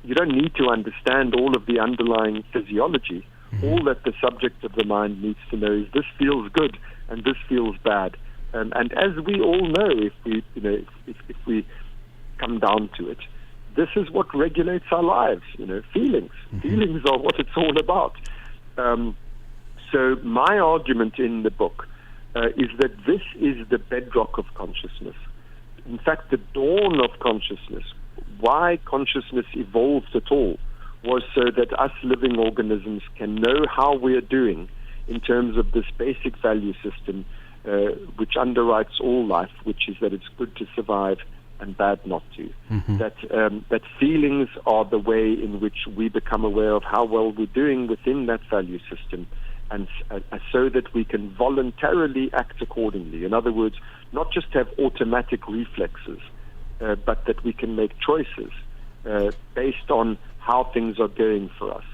you don't need to understand all of the underlying physiology. All that the subject of the mind needs to know is this feels good and this feels bad. And as we all know, if we come down to it, this is what regulates our lives. Feelings. Feelings are what it's all about. So my argument in the book is that this is the bedrock of consciousness. In fact, the dawn of consciousness, why consciousness evolved at all, was so that us living organisms can know how we are doing in terms of this basic value system which underwrites all life, which is that it's good to survive and bad not to. That feelings are the way in which we become aware of how well we're doing within that value system, and so that we can voluntarily act accordingly. In other words, not just have automatic reflexes, but that we can make choices based on how things are going for us.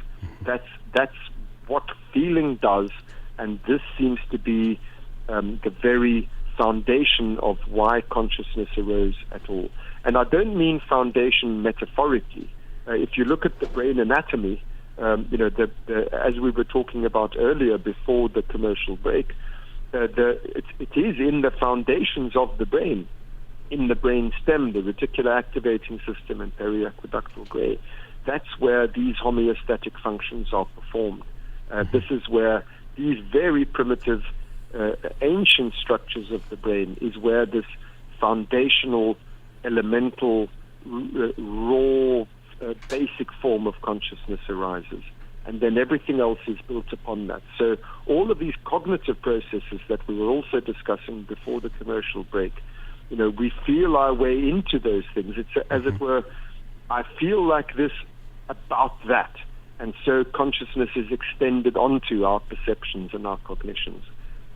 That's what feeling does, and this seems to be the very foundation of why consciousness arose at all. And I don't mean foundation metaphorically. If you look at the brain anatomy, as we were talking about earlier before the commercial break, it is in the foundations of the brain, in the brain stem, the reticular activating system and periaqueductal gray. That's where these homeostatic functions are performed. This is where these very primitive, ancient structures of the brain is where this foundational, elemental, raw, basic form of consciousness arises. And then everything else is built upon that. So all of these cognitive processes that we were also discussing before the commercial break, we feel our way into those things. It's as it were, I feel like this about that. And so consciousness is extended onto our perceptions and our cognitions.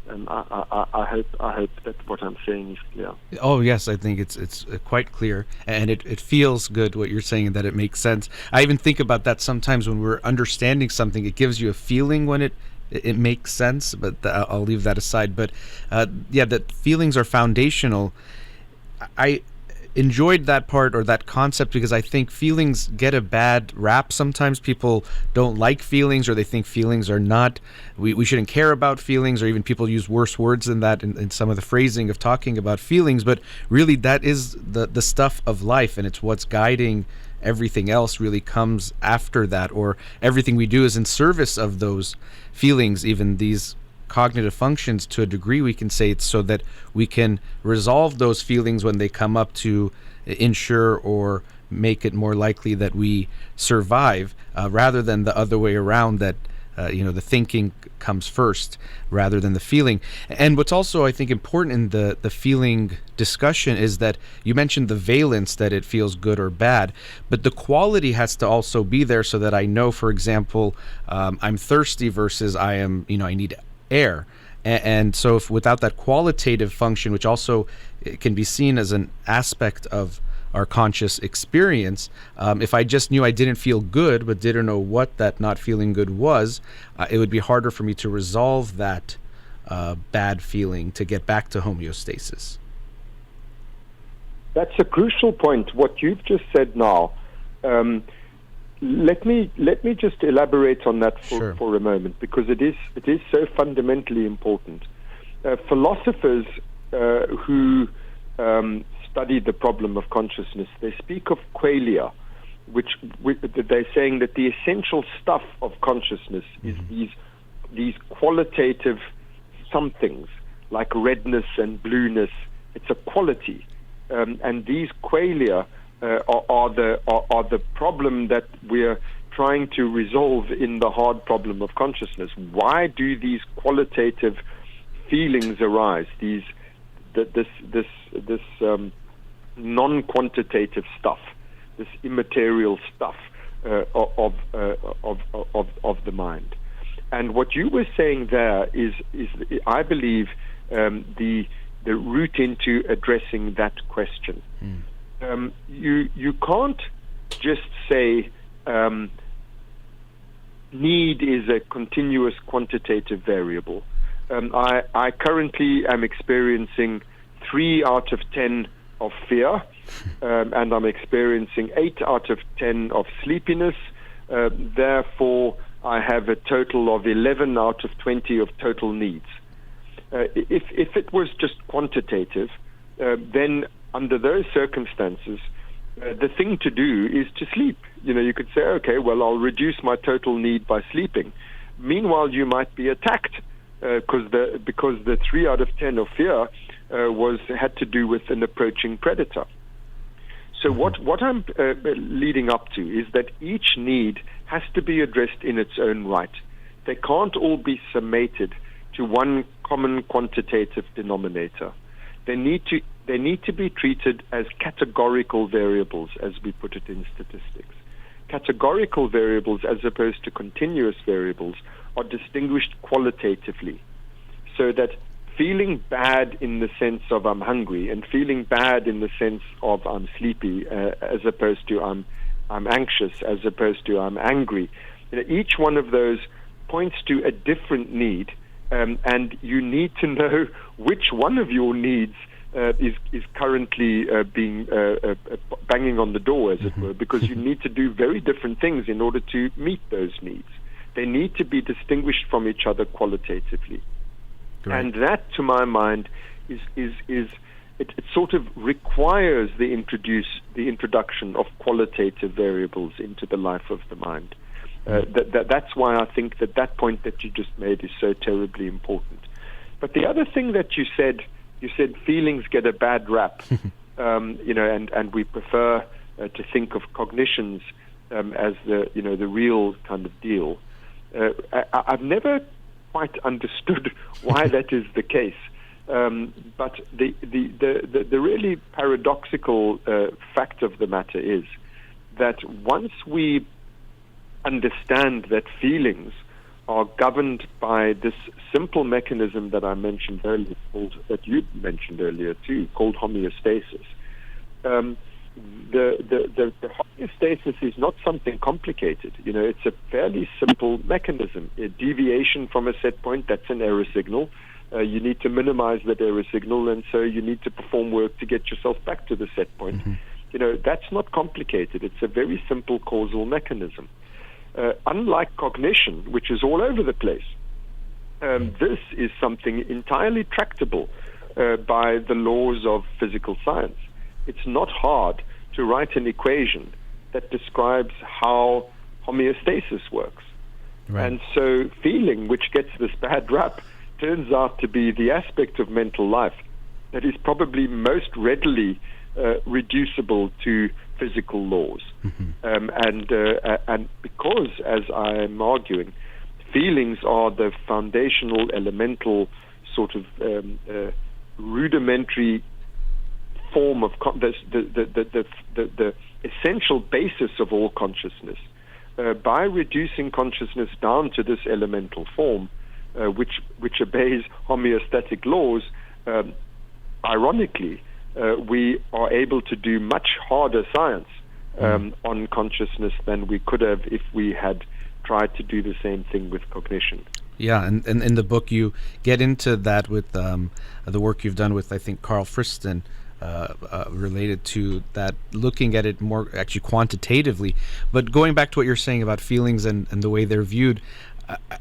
I hope that what I'm saying is clear. Oh yes, I think it's quite clear, and it feels good what you're saying, that it makes sense. I even think about that sometimes when we're understanding something. It gives you a feeling when it makes sense, but I'll leave that aside. But that feelings are foundational. I enjoyed that part, or that concept, because I think feelings get a bad rap sometimes. People don't like feelings, or they think feelings are not, we shouldn't care about feelings, or even people use worse words than that in some of the phrasing of talking about feelings. But really, that is the stuff of life, and it's what's guiding everything else. Really comes after that, or everything we do is in service of those feelings. Even these cognitive functions, to a degree, we can say it's so that we can resolve those feelings when they come up, to ensure or make it more likely that we survive, rather than the other way around, that the thinking comes first rather than the feeling. And what's also, I think, important in the feeling discussion is that you mentioned the valence, that it feels good or bad, but the quality has to also be there, so that I know, for example, I'm thirsty versus I need air. And so if without that qualitative function, which also can be seen as an aspect of our conscious experience, if I just knew I didn't feel good but didn't know what that not feeling good was, it would be harder for me to resolve that bad feeling, to get back to homeostasis. That's a crucial point. What you've just said now, let me just elaborate on that Sure. for a moment, because it is so fundamentally important. Philosophers who study the problem of consciousness, they speak of qualia, which they're saying that the essential stuff of consciousness is these qualitative somethings like redness and blueness. It's a quality, and these qualia are the problem that we're trying to resolve in the hard problem of consciousness. Why do these qualitative feelings arise? This non-quantitative stuff, this immaterial stuff of the mind. And what you were saying there is I believe, the route into addressing that question. You can't just say need is a continuous quantitative variable. I currently am experiencing 3 out of 10 of fear, and I'm experiencing 8 out of 10 of sleepiness. Therefore, I have a total of 11 out of 20 of total needs. If it was just quantitative, then under those circumstances, the thing to do is to sleep. You could say, okay, well, I'll reduce my total need by sleeping. Meanwhile, you might be attacked because the 3 out of 10 of fear had to do with an approaching predator. So what I'm leading up to is that each need has to be addressed in its own right. They can't all be summated to one common quantitative denominator. They need to be treated as categorical variables, as we put it in statistics. Categorical variables, as opposed to continuous variables, are distinguished qualitatively, so that feeling bad in the sense of I'm hungry and feeling bad in the sense of I'm sleepy, as opposed to I'm anxious, as opposed to I'm angry. Each one of those points to a different need, and you need to know which one of your needs is currently being banging on the door, as it were, because you need to do very different things in order to meet those needs. They need to be distinguished from each other qualitatively. Right. And that, to my mind, it sort of requires the introduction of qualitative variables into the life of the mind. That's why I think that point that you just made is so terribly important. But the other thing that you said feelings get a bad rap, and we prefer to think of cognitions as the real kind of deal. I've never quite understood why that is the case. But the really paradoxical fact of the matter is that once we understand that feelings are governed by this simple mechanism that I mentioned earlier, that you mentioned earlier too, called homeostasis. The homeostasis is not something complicated. It's a fairly simple mechanism. A deviation from a set point, that's an error signal. You need to minimize that error signal, and so you need to perform work to get yourself back to the set point. That's not complicated. It's a very simple causal mechanism. Unlike cognition, which is all over the place, this is something entirely tractable by the laws of physical science. It's not hard to write an equation that describes how homeostasis works. Right. And so feeling, which gets this bad rap, turns out to be the aspect of mental life that is probably most readily reducible to physical laws. And because, as I'm arguing, feelings are the foundational, elemental, sort of rudimentary form of the essential basis of all consciousness. By reducing consciousness down to this elemental form, which obeys homeostatic laws, ironically, we are able to do much harder science on consciousness than we could have if we had tried to do the same thing with cognition. Yeah, and in the book you get into that with the work you've done with, I think, Carl Friston, related to that, looking at it more actually quantitatively. But going back to what you're saying about feelings and the way they're viewed,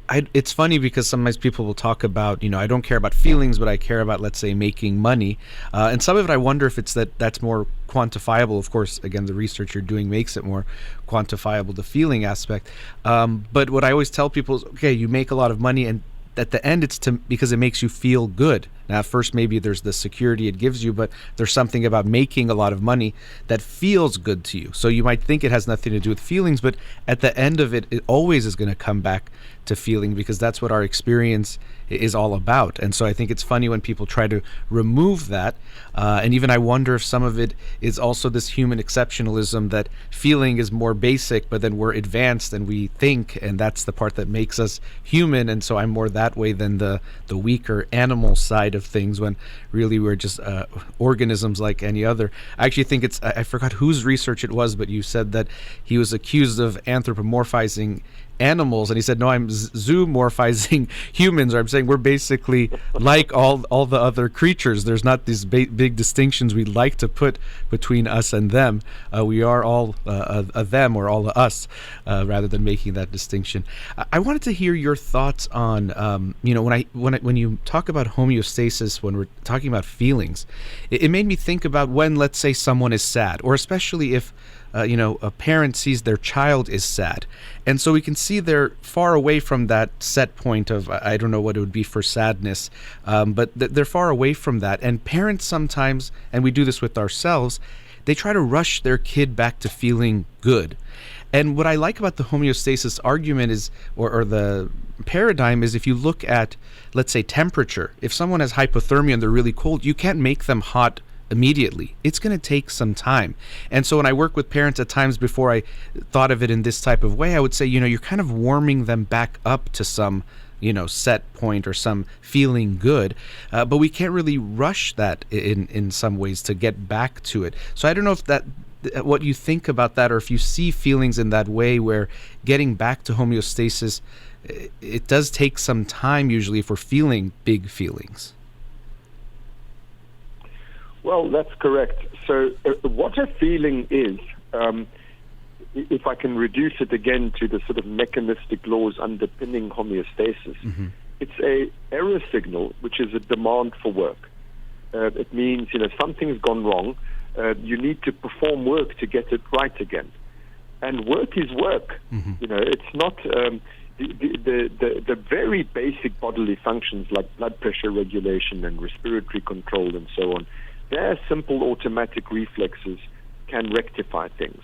it's funny because sometimes people will talk about, I don't care about feelings, but I care about, let's say, making money. And some of it, I wonder if it's that's more quantifiable. Of course, again, the research you're doing makes it more quantifiable, the feeling aspect. But what I always tell people is, okay, you make a lot of money, and at the end, it's because it makes you feel good. Now, at first, maybe there's the security it gives you, but there's something about making a lot of money that feels good to you. So you might think it has nothing to do with feelings, but at the end of it, it always is going to come back to feeling, because that's what our experience is all about. And so I think it's funny when people try to remove that. And even I wonder if some of it is also this human exceptionalism, that feeling is more basic, but then we're advanced and we think, and that's the part that makes us human. And so I'm more that way than the weaker animal side of things, when really we're just organisms like any other. I actually think I forgot whose research it was, but you said that he was accused of anthropomorphizing animals, and he said, no, I'm zoomorphizing humans, or I'm saying we're basically like all the other creatures. There's not these big distinctions we like to put between us and them. We are all a them, or all a us, rather than making that distinction. I wanted to hear your thoughts on when you talk about homeostasis, when we're talking about feelings, it made me think about when, let's say, someone is sad, or especially if a parent sees their child is sad. And so we can see they're far away from that set point of, I don't know what it would be for sadness, but they're far away from that. And parents sometimes, and we do this with ourselves, they try to rush their kid back to feeling good. And what I like about the homeostasis argument is, or the paradigm is, if you look at, let's say, temperature, if someone has hypothermia and they're really cold, you can't make them hot immediately. It's going to take some time. And so when I work with parents, at times before I thought of it in this type of way, I would say, you're kind of warming them back up to some set point or some feeling good, but we can't really rush that in some ways to get back to it. So I don't know if that what you think about that, or if you see feelings in that way, where getting back to homeostasis, it does take some time usually if we're feeling big feelings. Well, that's correct. So what a feeling is, if I can reduce it again to the sort of mechanistic laws underpinning homeostasis, it's a error signal, which is a demand for work. It means, something's gone wrong. You need to perform work to get it right again. And work is work. It's not the very basic bodily functions like blood pressure regulation and respiratory control and so on. Their simple automatic reflexes can rectify things.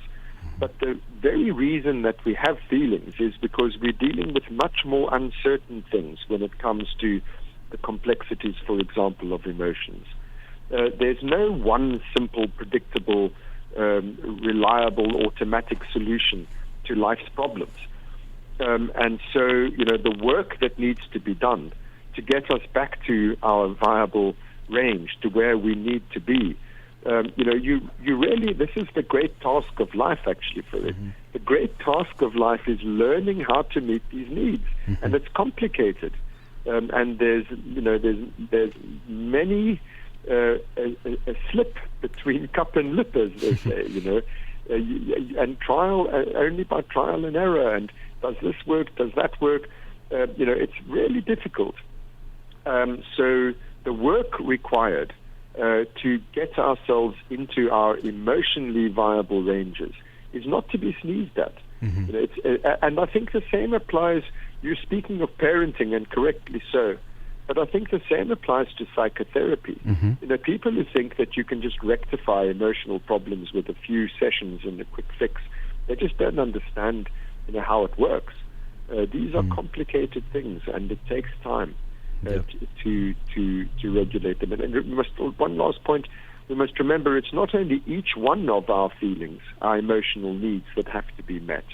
But the very reason that we have feelings is because we're dealing with much more uncertain things when it comes to the complexities, for example, of emotions. There's no one simple, predictable, reliable, automatic solution to life's problems. And so, the work that needs to be done to get us back to our viable range, to where we need to be, you really, this is the great task of life, actually, Farid. The great task of life is learning how to meet these needs, and it's complicated. And there's many a slip between cup and lip, as they say, and trial, only by trial and error. And does this work? Does that work? It's really difficult. So the work required to get ourselves into our emotionally viable ranges is not to be sneezed at. And I think the same applies. You're speaking of parenting, and correctly so, but I think the same applies to psychotherapy. People who think that you can just rectify emotional problems with a few sessions and a quick fix, they just don't understand how it works. These are complicated things, and it takes time to regulate them. And one last point, we must remember, it's not only each one of our feelings, our emotional needs, that have to be met.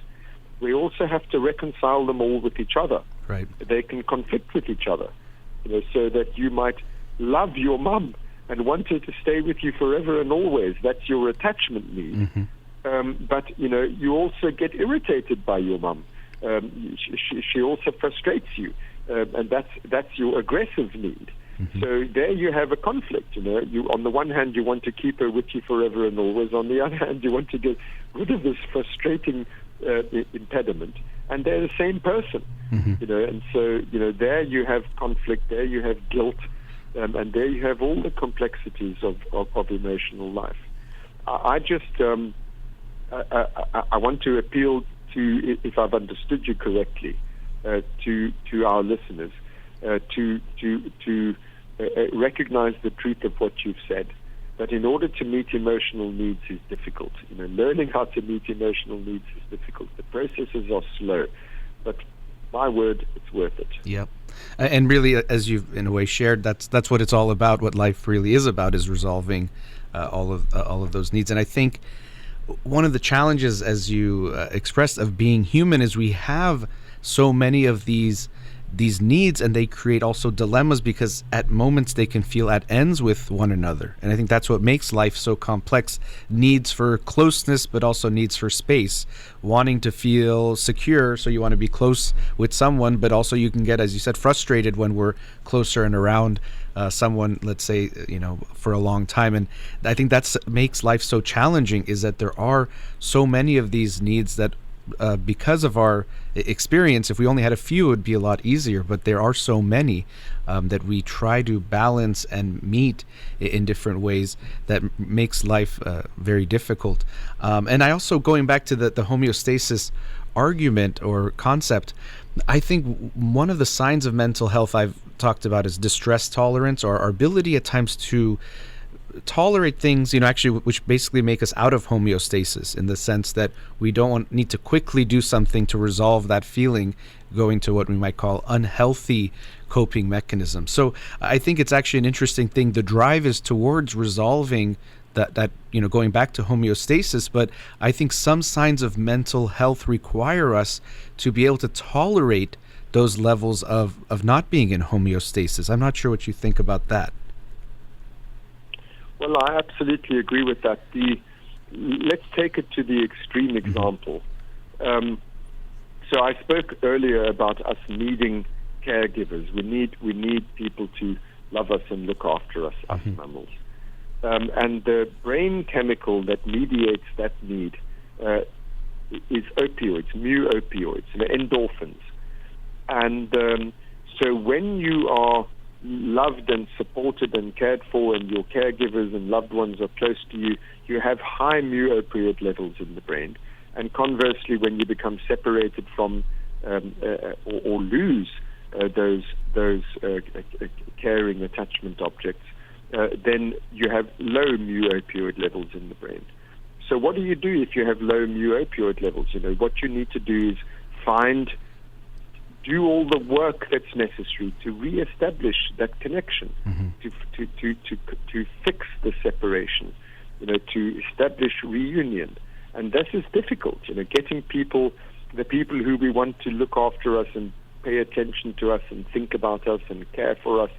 We also have to reconcile them all with each other. Right. They can conflict with each other, so that you might love your mum and want her to stay with you forever and always. That's your attachment need. But you also get irritated by your mum. She also frustrates you, and that's your aggressive need. So there you have a conflict. You on the one hand you want to keep her with you forever and always. On the other hand, you want to get rid of this frustrating impediment, and they're the same person. And so there you have conflict. There you have guilt, and there you have all the complexities of emotional life. I just I want to appeal to, if I've understood you correctly, to our listeners, to recognize the truth of what you've said, that in order to meet emotional needs is difficult. Learning how to meet emotional needs is difficult. The processes are slow, but my word, it's worth it. Yep. And really, as you've in a way shared, that's what it's all about. What life really is about is resolving all of those needs. And I think one of the challenges, as you expressed, of being human is we have so many of these needs, and they create also dilemmas because at moments they can feel at ends with one another. And I think that's what makes life so complex. Needs for closeness, but also needs for space. Wanting to feel secure, so you want to be close with someone, but also you can get, as you said, frustrated when we're closer and around someone, let's say, for a long time. And I think that's makes life so challenging, is that there are so many of these needs that because of our experience, if we only had a few, it would be a lot easier. But there are so many that we try to balance and meet in different ways that makes life very difficult. And I also, going back to the homeostasis argument or concept, I think one of the signs of mental health I've talked about is distress tolerance, or our ability at times to tolerate things, actually, which basically make us out of homeostasis, in the sense that we don't need to quickly do something to resolve that feeling, going to what we might call unhealthy coping mechanisms. So I think it's actually an interesting thing. The drive is towards resolving that going back to homeostasis, but I think some signs of mental health require us to be able to tolerate those levels of not being in homeostasis. I'm not sure what you think about that. Well, I absolutely agree with that. Let's take it to the extreme example. So I spoke earlier about us needing caregivers. We need people to love us and look after us, us mammals. And the brain chemical that mediates that need is opioids, mu opioids, endorphins. And so when you are loved and supported and cared for, and your caregivers and loved ones are close to you, you have high mu opioid levels in the brain. And conversely, when you become separated from or lose those caring attachment objects, then you have low mu opioid levels in the brain. So what do you do if you have low mu opioid levels? What you need to do is do all the work that's necessary to reestablish that connection, to fix the separation, to establish reunion. And this is difficult, getting the people who we want to look after us and pay attention to us and think about us and care for us.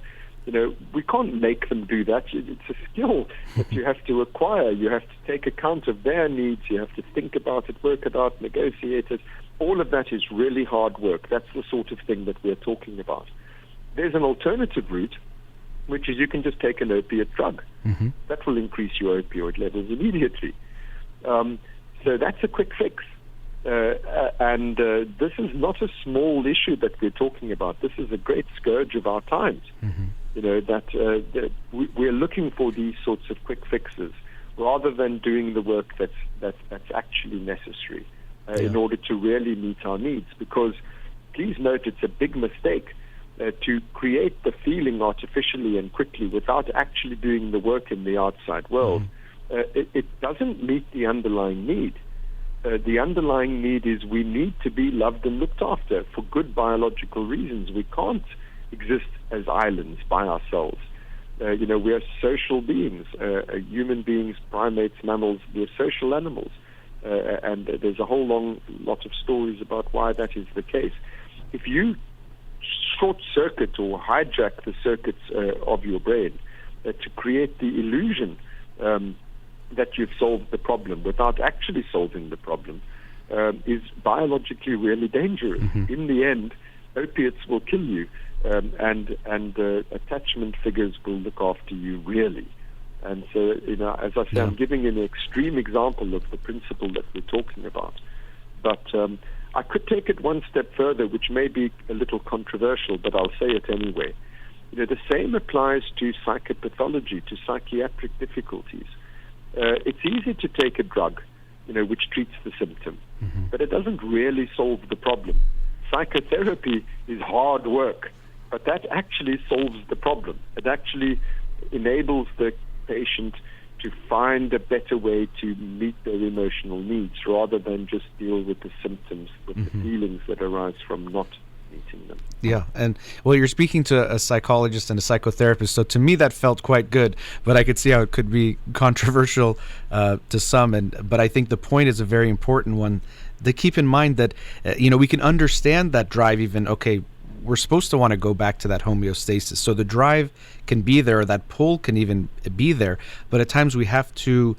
We can't make them do that. It's a skill that you have to acquire. You have to take account of their needs. You have to think about it, work it out, negotiate it. All of that is really hard work. That's the sort of thing that we're talking about. There's an alternative route, which is you can just take an opiate drug. That will increase your opioid levels immediately. So that's a quick fix. And this is not a small issue that we're talking about. This is a great scourge of our times. That we're looking for these sorts of quick fixes rather than doing the work that's actually necessary in order to really meet our needs. Because please note, it's a big mistake to create the feeling artificially and quickly without actually doing the work in the outside world. It doesn't meet the underlying need. The underlying need is we need to be loved and looked after for good biological reasons. We can't exist as islands by ourselves. We are social beings, human beings, primates, mammals. We're social animals. And there's a whole lot of stories about why that is the case. If you short-circuit or hijack the circuits of your brain to create the illusion that you've solved the problem without actually solving the problem, is biologically really dangerous. In the end, opiates will kill you, and the attachment figures will look after you really. And so, as I say, I'm giving an extreme example of the principle that we're talking about. But I could take it one step further, which may be a little controversial, but I'll say it anyway. The same applies to psychopathology, to psychiatric difficulties. It's easy to take a drug, which treats the symptom, but it doesn't really solve the problem. Psychotherapy is hard work, but that actually solves the problem. It actually enables the patient to find a better way to meet their emotional needs rather than just deal with the symptoms, with the feelings that arise from not meeting them. Yeah, and you're speaking to a psychologist and a psychotherapist, so to me that felt quite good, but I could see how it could be controversial to some, but I think the point is a very important one, to keep in mind that we can understand that drive even, we're supposed to want to go back to that homeostasis. So the drive can be there, or that pull can even be there. But at times we have to,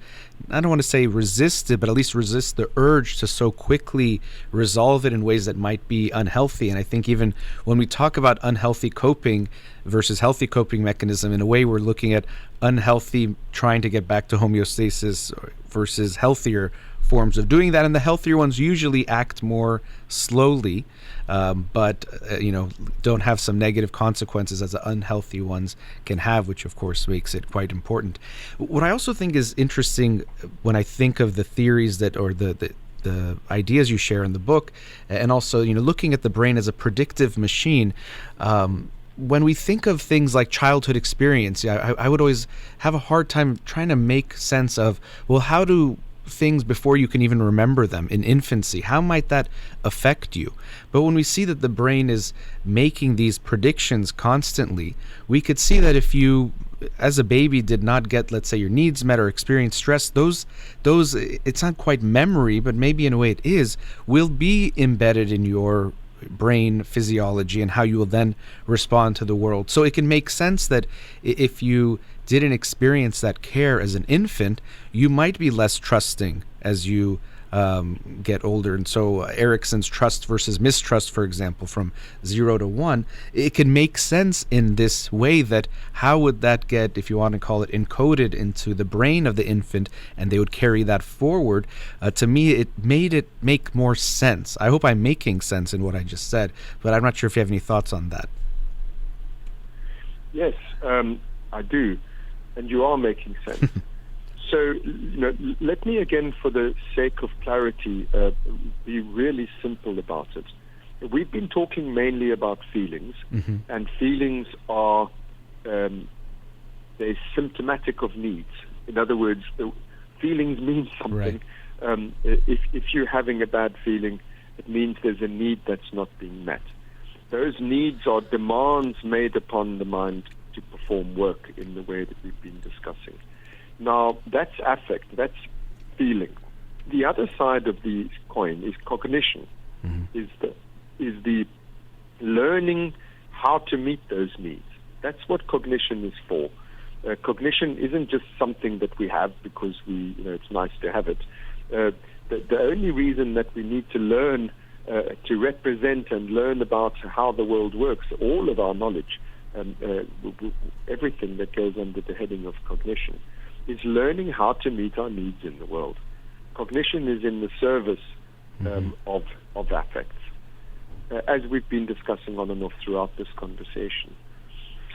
I don't want to say resist it, but at least resist the urge to so quickly resolve it in ways that might be unhealthy. And I think even when we talk about unhealthy coping versus healthy coping mechanism, in a way we're looking at unhealthy trying to get back to homeostasis versus healthier forms of doing that, and the healthier ones usually act more slowly, but don't have some negative consequences as the unhealthy ones can have, which of course makes it quite important. What I also think is interesting when I think of the theories that, or the ideas you share in the book, and also looking at the brain as a predictive machine. When we think of things like childhood experience, I would always have a hard time trying to make sense of, how do things before you can even remember them in infancy, how might that affect you? But when we see that the brain is making these predictions constantly, we could see that if you as a baby did not get, let's say, your needs met or experience stress, those it's not quite memory, but maybe in a way it is, will be embedded in your brain physiology and how you will then respond to the world. So it can make sense that if you didn't experience that care as an infant, you might be less trusting as you get older. And so Erickson's trust versus mistrust, for example, from 0 to 1, it can make sense in this way that how would that get, if you want to call it, encoded into the brain of the infant, and they would carry that forward. To me, it made it make more sense. I hope I'm making sense in what I just said, but I'm not sure if you have any thoughts on that. Yes, I do, and you are making sense. So, let me again, for the sake of clarity, be really simple about it. We've been talking mainly about feelings, and feelings are they're symptomatic of needs. In other words, feelings mean something. Right. If you're having a bad feeling, it means there's a need that's not being met. Those needs are demands made upon the mind to perform work in the way that we've been discussing. Now, that's affect, that's feeling. The other side of the coin is cognition, is the learning how to meet those needs. That's what cognition is for. Cognition isn't just something that we have because it's nice to have it. The only reason that we need to learn to represent and learn about how the world works, all of our knowledge, and everything that goes under the heading of cognition, is learning how to meet our needs in the world. Cognition is in the service of affects, as we've been discussing on and off throughout this conversation.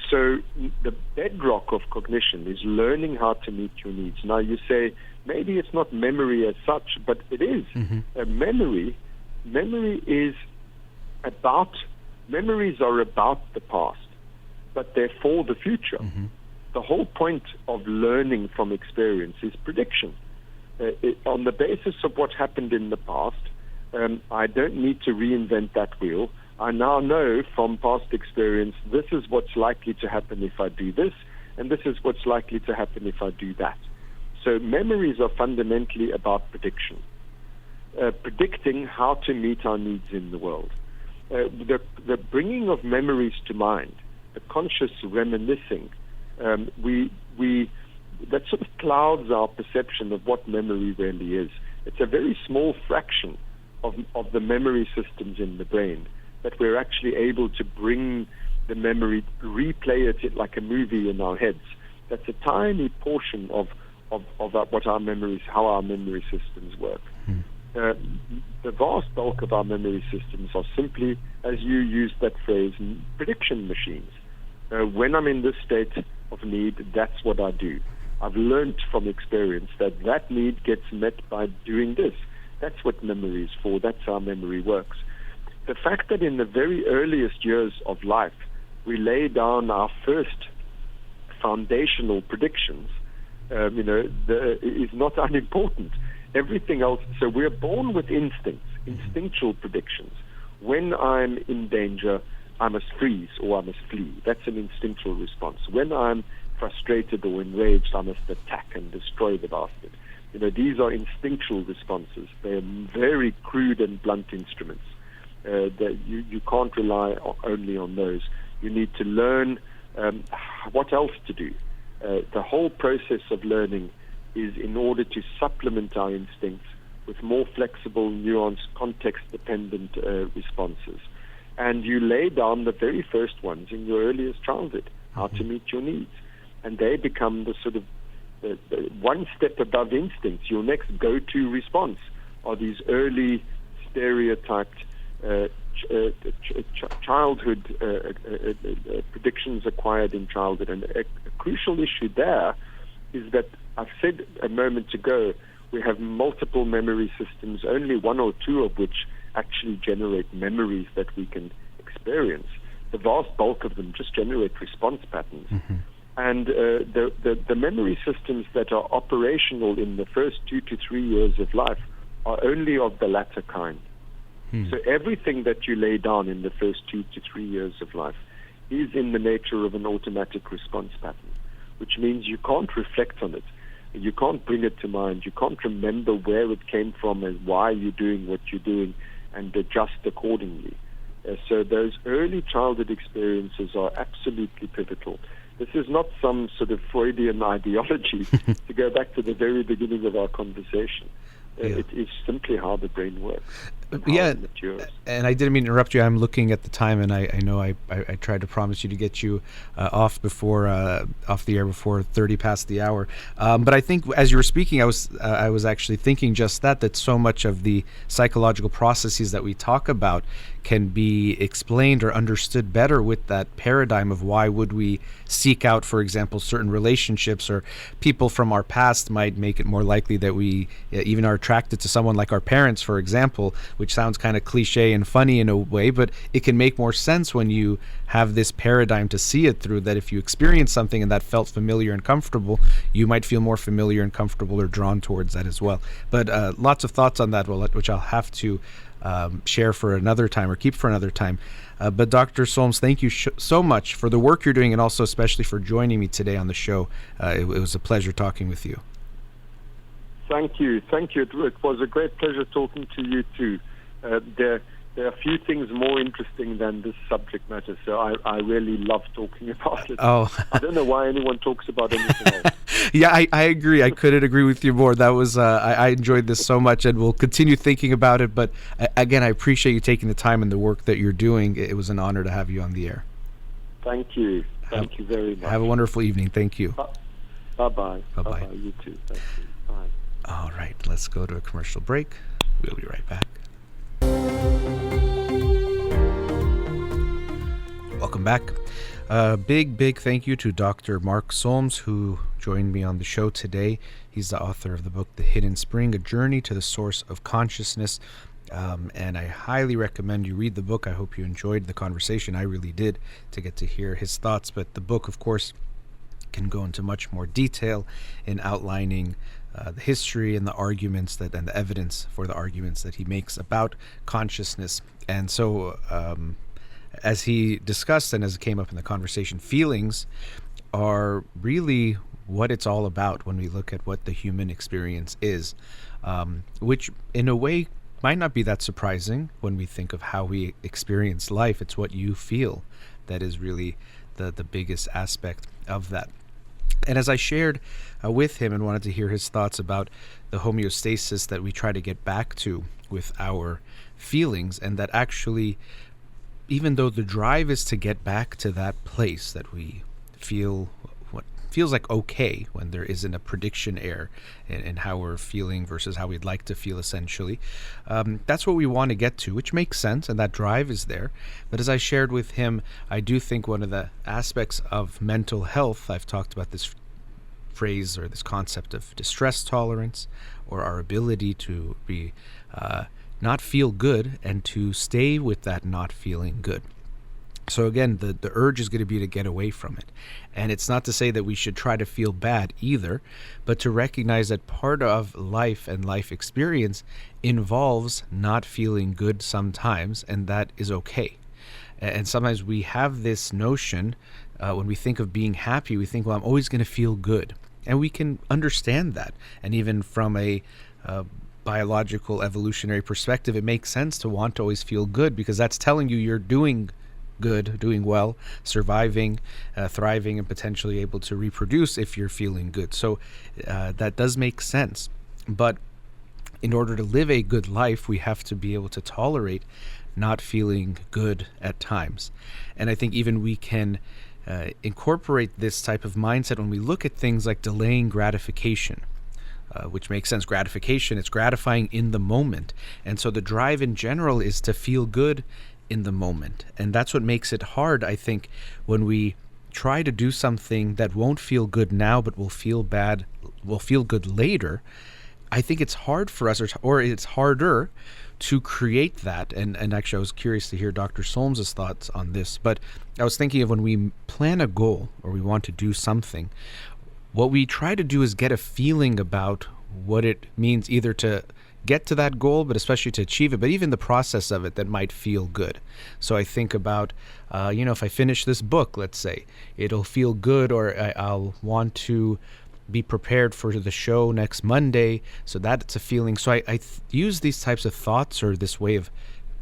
So the bedrock of cognition is learning how to meet your needs. Now you say, maybe it's not memory as such, but it is. Memories are about the past, but they're for the future. The whole point of learning from experience is prediction. On the basis of what happened in the past, I don't need to reinvent that wheel. I now know from past experience, this is what's likely to happen if I do this, and this is what's likely to happen if I do that. So memories are fundamentally about prediction, predicting how to meet our needs in the world. The bringing of memories to mind, the conscious reminiscing, that sort of clouds our perception of what memory really is. It's a very small fraction of the memory systems in the brain that we're actually able to bring the memory, replay it like a movie in our heads. That's a tiny portion of what our memories, how our memory systems work. The vast bulk of our memory systems are simply, as you used that phrase, prediction machines. When I'm in this state of need, that's what I do. I've learned from experience that need gets met by doing this. That's what memory is for. That's how memory works. The fact that in the very earliest years of life, we lay down our first foundational predictions, is not unimportant. Everything else, so we're born with instincts, instinctual predictions. When I'm in danger, I must freeze or I must flee. That's an instinctual response. When I'm frustrated or enraged, I must attack and destroy the bastard. These are instinctual responses. They're very crude and blunt instruments. That you can't rely only on those. You need to learn what else to do. The whole process of learning is in order to supplement our instincts with more flexible, nuanced, context-dependent responses. And you lay down the very first ones in your earliest childhood, how to meet your needs. And they become the sort of the one step above instincts. Your next go-to response are these early stereotyped childhood predictions acquired in childhood. And a crucial issue there is that I've said a moment ago, we have multiple memory systems, only one or two of which actually generate memories that we can experience. The vast bulk of them just generate response patterns. And the memory systems that are operational in the first 2 to 3 years of life are only of the latter kind. So everything that you lay down in the first 2 to 3 years of life is in the nature of an automatic response pattern, which means you can't reflect on it. You can't bring it to mind. You can't remember where it came from and why you're doing what you're doing and adjust accordingly. So those early childhood experiences are absolutely pivotal. This is not some sort of Freudian ideology to go back to the very beginning of our conversation. It is simply how the brain works. And I didn't mean to interrupt you. I'm looking at the time, and I know I tried to promise you to get you off the air before 30 past the hour. But I think as you were speaking, I was actually thinking just that so much of the psychological processes that we talk about can be explained or understood better with that paradigm of why would we seek out, for example, certain relationships, or people from our past might make it more likely that we even are attracted to someone like our parents, for example, which sounds kind of cliche and funny in a way, but it can make more sense when you have this paradigm to see it through, that if you experience something and that felt familiar and comfortable, you might feel more familiar and comfortable or drawn towards that as well. But lots of thoughts on that, which I'll have to share for another time or keep for another time. But Dr. Solms, thank you so much for the work you're doing, and also especially for joining me today on the show. It was a pleasure talking with you. Thank you. It was a great pleasure talking to you too. There are few things more interesting than this subject matter, so I really love talking about it. Oh. I don't know why anyone talks about anything else. Yeah, I agree. I couldn't agree with you more. That was I enjoyed this so much, and we'll continue thinking about it. But again, I appreciate you taking the time and the work that you're doing. It was an honor to have you on the air. Thank you. Thank you very much. Have a wonderful evening. Thank you. Bye-bye. Bye-bye. You too. Thank you. Bye. All right, let's go to a commercial break. We'll be right back. Welcome back. Big thank you to Dr. Mark Solms, who joined me on the show today. He's the author of the book, The Hidden Spring, A Journey to the Source of Consciousness. And I highly recommend you read the book. I hope you enjoyed the conversation. I really did, to get to hear his thoughts. But the book, of course, can go into much more detail in outlining the history and the arguments and the evidence for the arguments that he makes about consciousness. And so, as he discussed and as it came up in the conversation, feelings are really what it's all about when we look at what the human experience is, which in a way might not be that surprising when we think of how we experience life. It's what you feel that is really the biggest aspect of that. And as I shared with him and wanted to hear his thoughts about the homeostasis that we try to get back to with our feelings, and that actually even though the drive is to get back to that place that we feel what feels like okay when there isn't a prediction error in how we're feeling versus how we'd like to feel, essentially. That's what we want to get to, which makes sense, and that drive is there. But as I shared with him, I do think one of the aspects of mental health, I've talked about this phrase or this concept of distress tolerance, or our ability to be not feel good and to stay with that not feeling good. So again, the urge is going to be to get away from it. And it's not to say that we should try to feel bad either, but to recognize that part of life and life experience involves not feeling good sometimes, and that is okay. And sometimes we have this notion, when we think of being happy, we think, well, I'm always going to feel good. And we can understand that. And even from a biological evolutionary perspective, it makes sense to want to always feel good, because that's telling you you're doing good, doing well, surviving, thriving, and potentially able to reproduce if you're feeling good. So that does make sense. But in order to live a good life, we have to be able to tolerate not feeling good at times. And I think even we can incorporate this type of mindset when we look at things like delaying gratification, which makes sense. Gratification, it's gratifying in the moment. And so the drive in general is to feel good in the moment. And that's what makes it hard, I think, when we try to do something that won't feel good now but will feel good later. I think it's hard for us, or it's harder to create that. And actually, I was curious to hear Dr. Solms' thoughts on this. But I was thinking of when we plan a goal or we want to do something, what we try to do is get a feeling about what it means either to get to that goal, but especially to achieve it, but even the process of it that might feel good. So I think about, if I finish this book, let's say, it'll feel good, or I'll want to be prepared for the show next Monday. So that's a feeling. So I use these types of thoughts, or this way of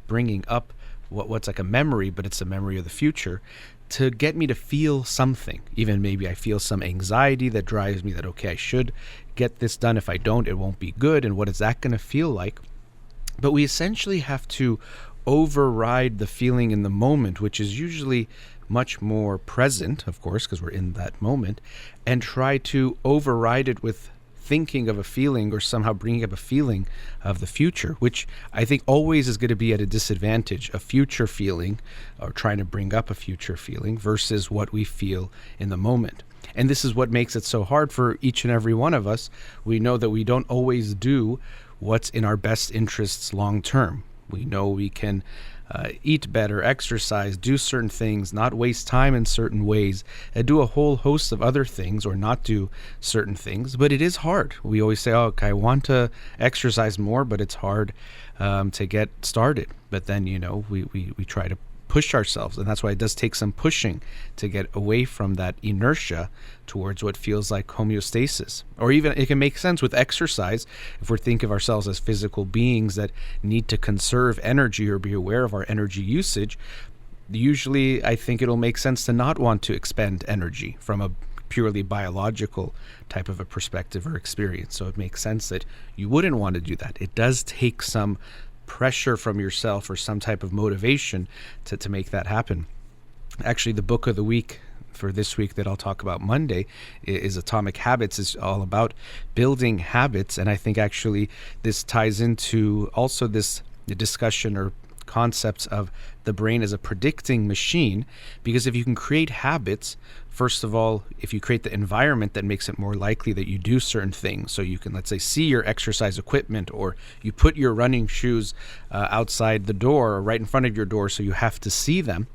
bringing up what's like a memory, but it's a memory of the future, to get me to feel something. Even maybe I feel some anxiety that drives me that, okay, I should get this done. If I don't, it won't be good. And what is that going to feel like? But we essentially have to override the feeling in the moment, which is usually much more present, of course, because we're in that moment, and try to override it with thinking of a feeling, or somehow bringing up a feeling of the future, which I think always is going to be at a disadvantage, a future feeling, or trying to bring up a future feeling versus what we feel in the moment. And this is what makes it so hard for each and every one of us. We know that we don't always do what's in our best interests long term. We know we can eat better, exercise, do certain things, not waste time in certain ways, and do a whole host of other things, or not do certain things. But it is hard. We always say, oh, okay, I want to exercise more, but it's hard to get started. But then, we try to push ourselves, and that's why it does take some pushing to get away from that inertia towards what feels like homeostasis. Or even it can make sense with exercise if we think of ourselves as physical beings that need to conserve energy or be aware of our energy usage. Usually I think it'll make sense to not want to expend energy from a purely biological type of a perspective or experience. So it makes sense that you wouldn't want to do that. It does take some pressure from yourself or some type of motivation to make that happen. Actually, the book of the week for this week that I'll talk about Monday is Atomic Habits. It's all about building habits. And I think actually this ties into also the discussion or concepts of the brain as a predicting machine, because if you can create habits, first of all, if you create the environment that makes it more likely that you do certain things, so you can, let's say, see your exercise equipment, or you put your running shoes outside the door or right in front of your door so you have to see them,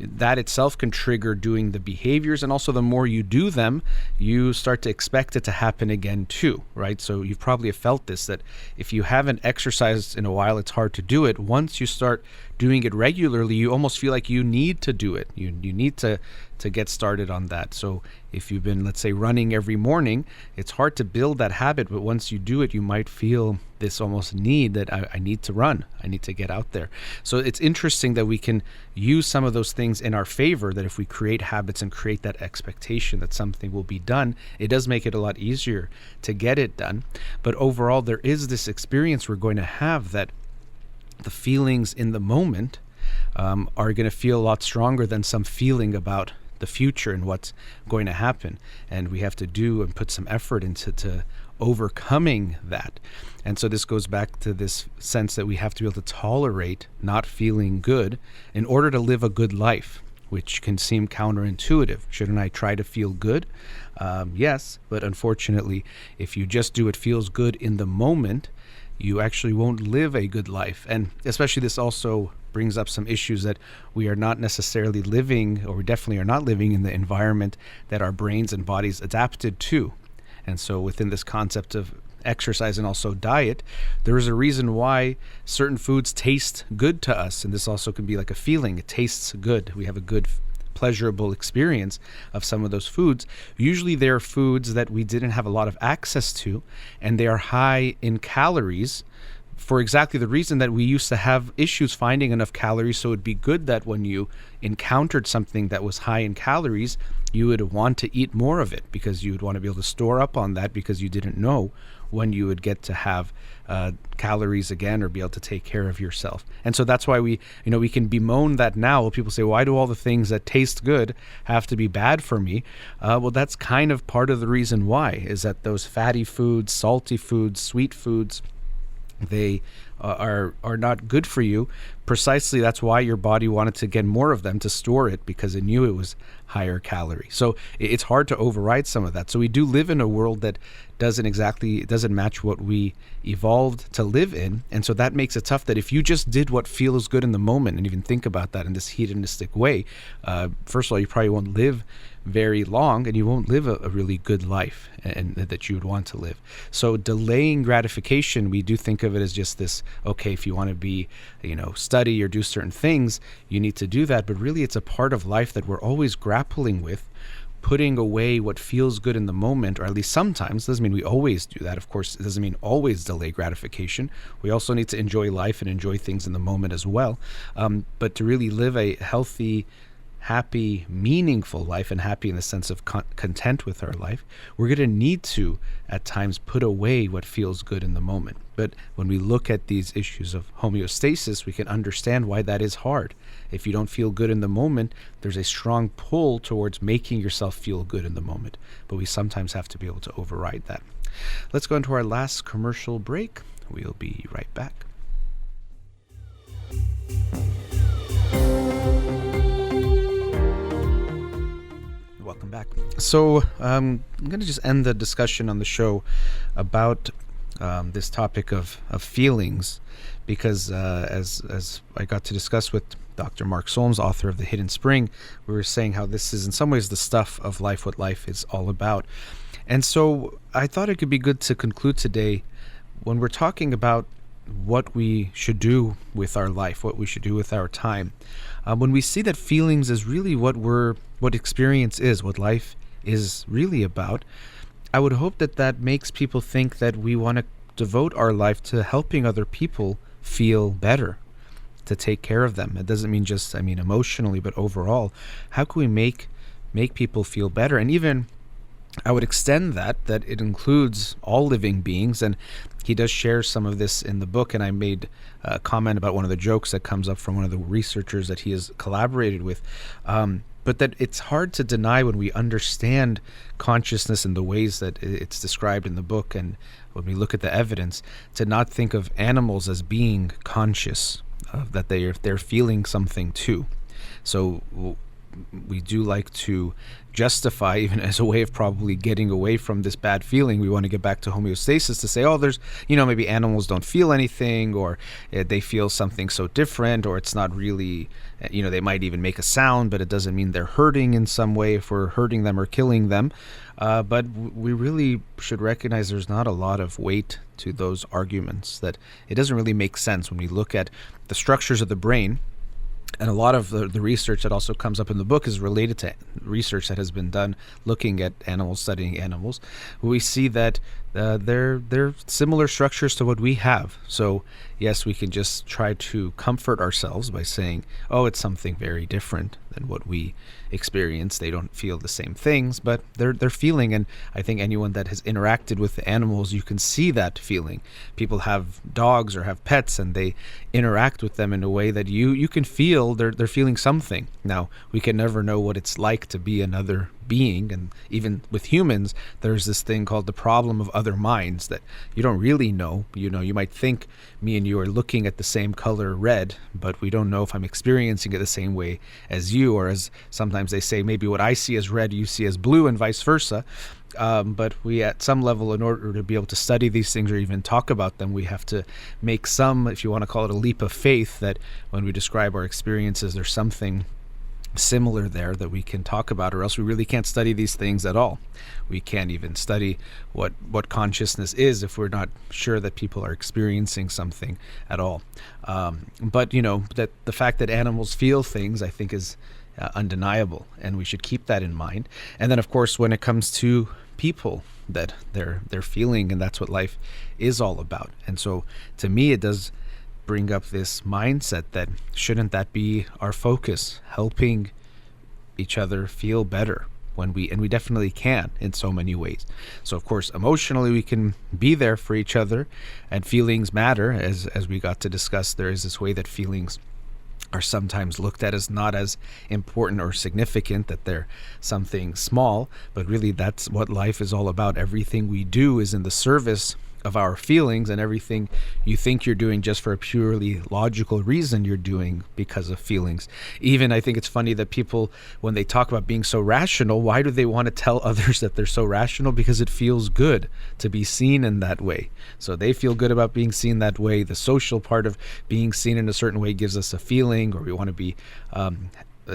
that itself can trigger doing the behaviors. And also the more you do them, you start to expect it to happen again too, right? So you've probably felt this, that if you haven't exercised in a while, it's hard to do it. Once you start doing it regularly, you almost feel like you need to do it. You need to get started on that. So if you've been, let's say, running every morning, it's hard to build that habit, but once you do it, you might feel this almost need that I need to run. I need to get out there. So it's interesting that we can use some of those things in our favor, that if we create habits and create that expectation that something will be done, it does make it a lot easier to get it done. But overall, there is this experience we're going to have that the feelings in the moment are going to feel a lot stronger than some feeling about the future and what's going to happen. And we have to do and put some effort into overcoming that. And so this goes back to this sense that we have to be able to tolerate not feeling good in order to live a good life, which can seem counterintuitive. Shouldn't I try to feel good? Yes, but unfortunately, if you just do what feels good in the moment, you actually won't live a good life. And especially this also brings up some issues that we are not necessarily living, or we definitely are not living in the environment that our brains and bodies adapted to. And so within this concept of exercise and also diet, there is a reason why certain foods taste good to us. And this also can be like a feeling. It tastes good. We have a good, pleasurable experience of some of those foods. Usually they're foods that we didn't have a lot of access to, and they are high in calories for exactly the reason that we used to have issues finding enough calories. So it'd be good that when you encountered something that was high in calories, you would want to eat more of it, because you would want to be able to store up on that, because you didn't know when you would get to have calories again, or be able to take care of yourself. And so that's why we can bemoan that now. People say, why do all the things that taste good have to be bad for me? Well, that's kind of part of the reason why, is that those fatty foods, salty foods, sweet foods, they are not good for you. Precisely, that's why your body wanted to get more of them to store it, because it knew it was higher calorie. So it's hard to override some of that. So we do live in a world that doesn't match what we evolved to live in. And so that makes it tough, that if you just did what feels good in the moment, and even think about that in this hedonistic way, first of all, you probably won't live very long, and you won't live a really good life and that you would want to live. So delaying gratification, we do think of it as just this, okay, if you want to be, study or do certain things, you need to do that. But really, it's a part of life that we're always grappling with, putting away what feels good in the moment, or at least sometimes. Doesn't mean we always do that. Of course, it doesn't mean always delay gratification. We also need to enjoy life and enjoy things in the moment as well. But to really live a healthy, happy, meaningful life, and happy in the sense of content with our life, we're going to need to at times put away what feels good in the moment. But when we look at these issues of homeostasis, we can understand why that is hard. If you don't feel good in the moment, there's a strong pull towards making yourself feel good in the moment. But we sometimes have to be able to override that. Let's go into our last commercial break. We'll be right back. Welcome back. So I'm going to just end the discussion on the show about this topic of feelings, because as I got to discuss with Dr. Mark Solms, author of The Hidden Spring, we were saying how this is in some ways the stuff of life, what life is all about. And so I thought it could be good to conclude today, when we're talking about what we should do with our life, what we should do with our time, when we see that feelings is really what experience is, what life is really about, I would hope that makes people think that we want to devote our life to helping other people feel better, to take care of them. It doesn't mean just, emotionally, but overall, how can we make people feel better? And even I would extend that it includes all living beings. And he does share some of this in the book, and I made a comment about one of the jokes that comes up from one of the researchers that he has collaborated with. But that it's hard to deny when we understand consciousness in the ways that it's described in the book, and when we look at the evidence, to not think of animals as being conscious, that they're feeling something too. So we do like to justify, even as a way of probably getting away from this bad feeling, we want to get back to homeostasis, to say, there's, maybe animals don't feel anything, or they feel something so different, or it's not really, they might even make a sound, but it doesn't mean they're hurting in some way if we're hurting them or killing them. But we really should recognize there's not a lot of weight to those arguments, that it doesn't really make sense when we look at the structures of the brain. And a lot of the research that also comes up in the book is related to research that has been done looking at animals, studying animals. We see that they're similar structures to what we have. So yes, we can just try to comfort ourselves by saying, oh, it's something very different than what we experience. They don't feel the same things, but they're feeling. And I think anyone that has interacted with the animals, you can see that feeling. People have dogs or have pets, and they interact with them in a way that you can feel they're feeling something. Now, we can never know what it's like to be another being, and even with humans, there's this thing called the problem of other minds that you don't really know. You might think me and you are looking at the same color red, but we don't know if I'm experiencing it the same way as you, or as sometimes they say, maybe what I see as red you see as blue, and vice versa. But we, at some level, in order to be able to study these things or even talk about them, we have to make some, if you want to call it, a leap of faith, that when we describe our experiences, there's something similar there that we can talk about, or else we really can't study these things at all. We can't even study what consciousness is if we're not sure that people are experiencing something at all. But that the fact that animals feel things, I think, is undeniable, and we should keep that in mind. And then, of course, when it comes to people, that they're feeling, and that's what life is all about. And so, to me, it does bring up this mindset that shouldn't that be our focus, helping each other feel better and we definitely can in so many ways. So of course, emotionally, we can be there for each other, and feelings matter. As we got to discuss, there is this way that feelings are sometimes looked at as not as important or significant, that they're something small, but really that's what life is all about. Everything we do is in the service of our feelings, and everything you think you're doing just for a purely logical reason, you're doing because of feelings. Even I think it's funny that people, when they talk about being so rational, why do they want to tell others that they're so rational? Because it feels good to be seen in that way. So they feel good about being seen that way. The social part of being seen in a certain way gives us a feeling, or we want to be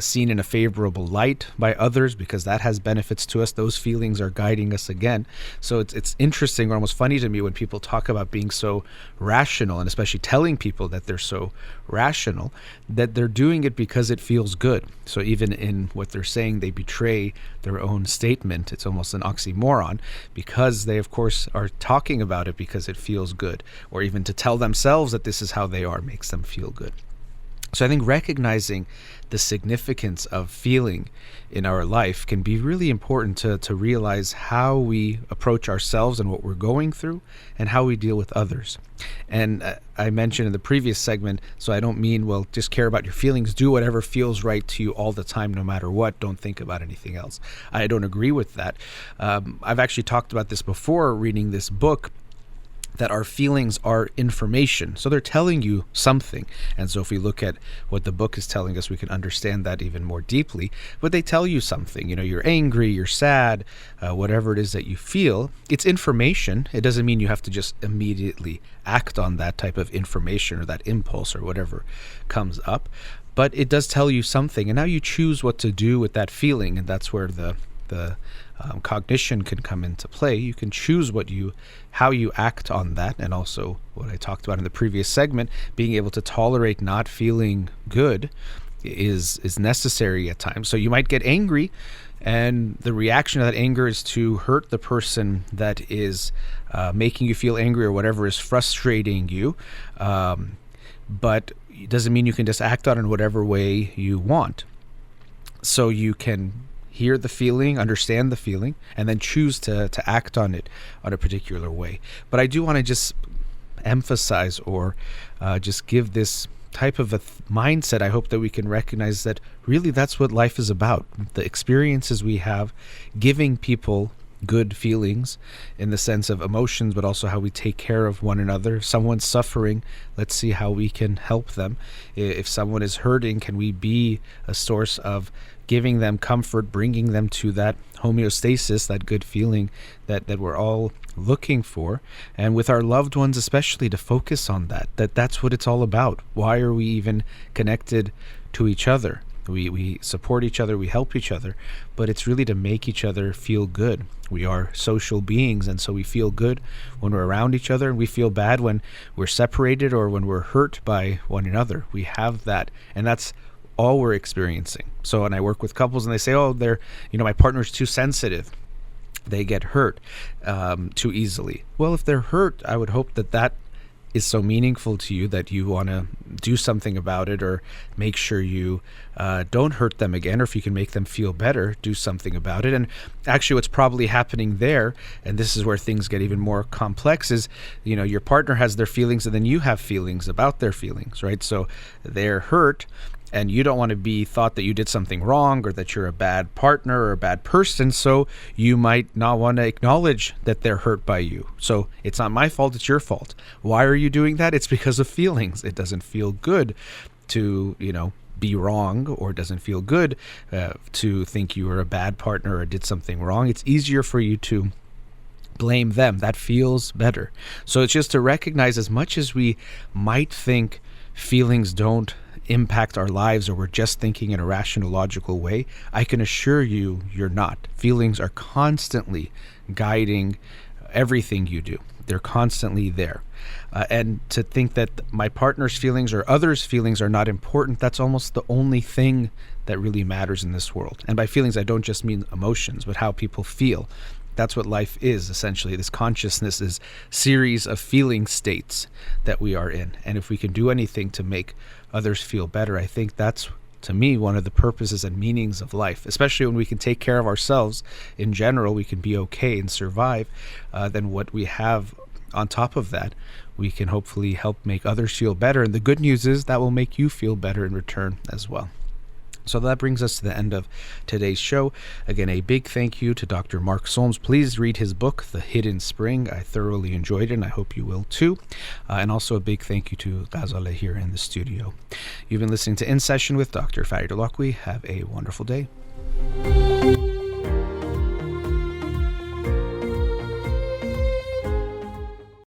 seen in a favorable light by others, because that has benefits to us. Those feelings are guiding us again. So it's interesting, or almost funny to me, when people talk about being so rational, and especially telling people that they're so rational, that they're doing it because it feels good. So even in what they're saying, they betray their own statement. It's almost an oxymoron, because they, of course, are talking about it because it feels good, or even to tell themselves that this is how they are makes them feel good. So I think recognizing the significance of feeling in our life can be really important to realize how we approach ourselves and what we're going through, and how we deal with others. And I mentioned in the previous segment, so I don't mean, well, just care about your feelings, do whatever feels right to you all the time, no matter what, don't think about anything else. I don't agree with that. I've actually talked about this before, reading this book, that our feelings are information. So they're telling you something. And so if we look at what the book is telling us, we can understand that even more deeply. But they tell you something. You're angry, you're sad, whatever it is that you feel, it's information. It doesn't mean you have to just immediately act on that type of information or that impulse or whatever comes up. But it does tell you something. And now you choose what to do with that feeling. And that's where the cognition can come into play. You can choose how you act on that, and also what I talked about in the previous segment, being able to tolerate not feeling good is necessary at times. So you might get angry, and the reaction of that anger is to hurt the person that is making you feel angry, or whatever is frustrating you. But it doesn't mean you can just act on it in whatever way you want. So you can hear the feeling, understand the feeling, and then choose to act on it on a particular way. But I do want to just emphasize, or just give this type of a mindset. I hope that we can recognize that really that's what life is about. The experiences we have, giving people good feelings in the sense of emotions, but also how we take care of one another. If someone's suffering, let's see how we can help them. If someone is hurting, can we be a source of giving them comfort, bringing them to that homeostasis, that good feeling that we're all looking for. And with our loved ones especially, to focus on that's what it's all about. Why are we even connected to each other? We support each other, we help each other, but it's really to make each other feel good. We are social beings, and so we feel good when we're around each other, and we feel bad when we're separated or when we're hurt by one another. We have that, and that's all we're experiencing. So when I work with couples and they say, oh, my partner's too sensitive, they get hurt too easily. Well, if they're hurt, I would hope that is so meaningful to you that you want to do something about it, or make sure you don't hurt them again, or if you can make them feel better, do something about it. And actually what's probably happening there, and this is where things get even more complex, is, your partner has their feelings and then you have feelings about their feelings, right? So they're hurt, and you don't want to be thought that you did something wrong or that you're a bad partner or a bad person, so you might not want to acknowledge that they're hurt by you. So it's not my fault, it's your fault. Why are you doing that? It's because of feelings. It doesn't feel good to, be wrong, or it doesn't feel good to think you were a bad partner or did something wrong. It's easier for you to blame them. That feels better. So it's just to recognize, as much as we might think feelings don't impact our lives, or we're just thinking in a rational, logical way, I can assure you, you're not. Feelings are constantly guiding everything you do. They're constantly there. And to think that my partner's feelings or others' feelings are not important, that's almost the only thing that really matters in this world. And by feelings, I don't just mean emotions, but how people feel. That's what life is, essentially. This consciousness is series of feeling states that we are in. And if we can do anything to make others feel better, I think that's, to me, one of the purposes and meanings of life. Especially when we can take care of ourselves in general, we can be okay and survive. Then what we have on top of that, we can hopefully help make others feel better. And the good news is that will make you feel better in return as well. So that brings us to the end of today's show. Again, a big thank you to Dr. Mark Solms. Please read his book, The Hidden Spring. I thoroughly enjoyed it, and I hope you will too. And also a big thank you to Ghazaleh here in the studio. You've been listening to In Session with Dr. Farid Holakouee. Have a wonderful day.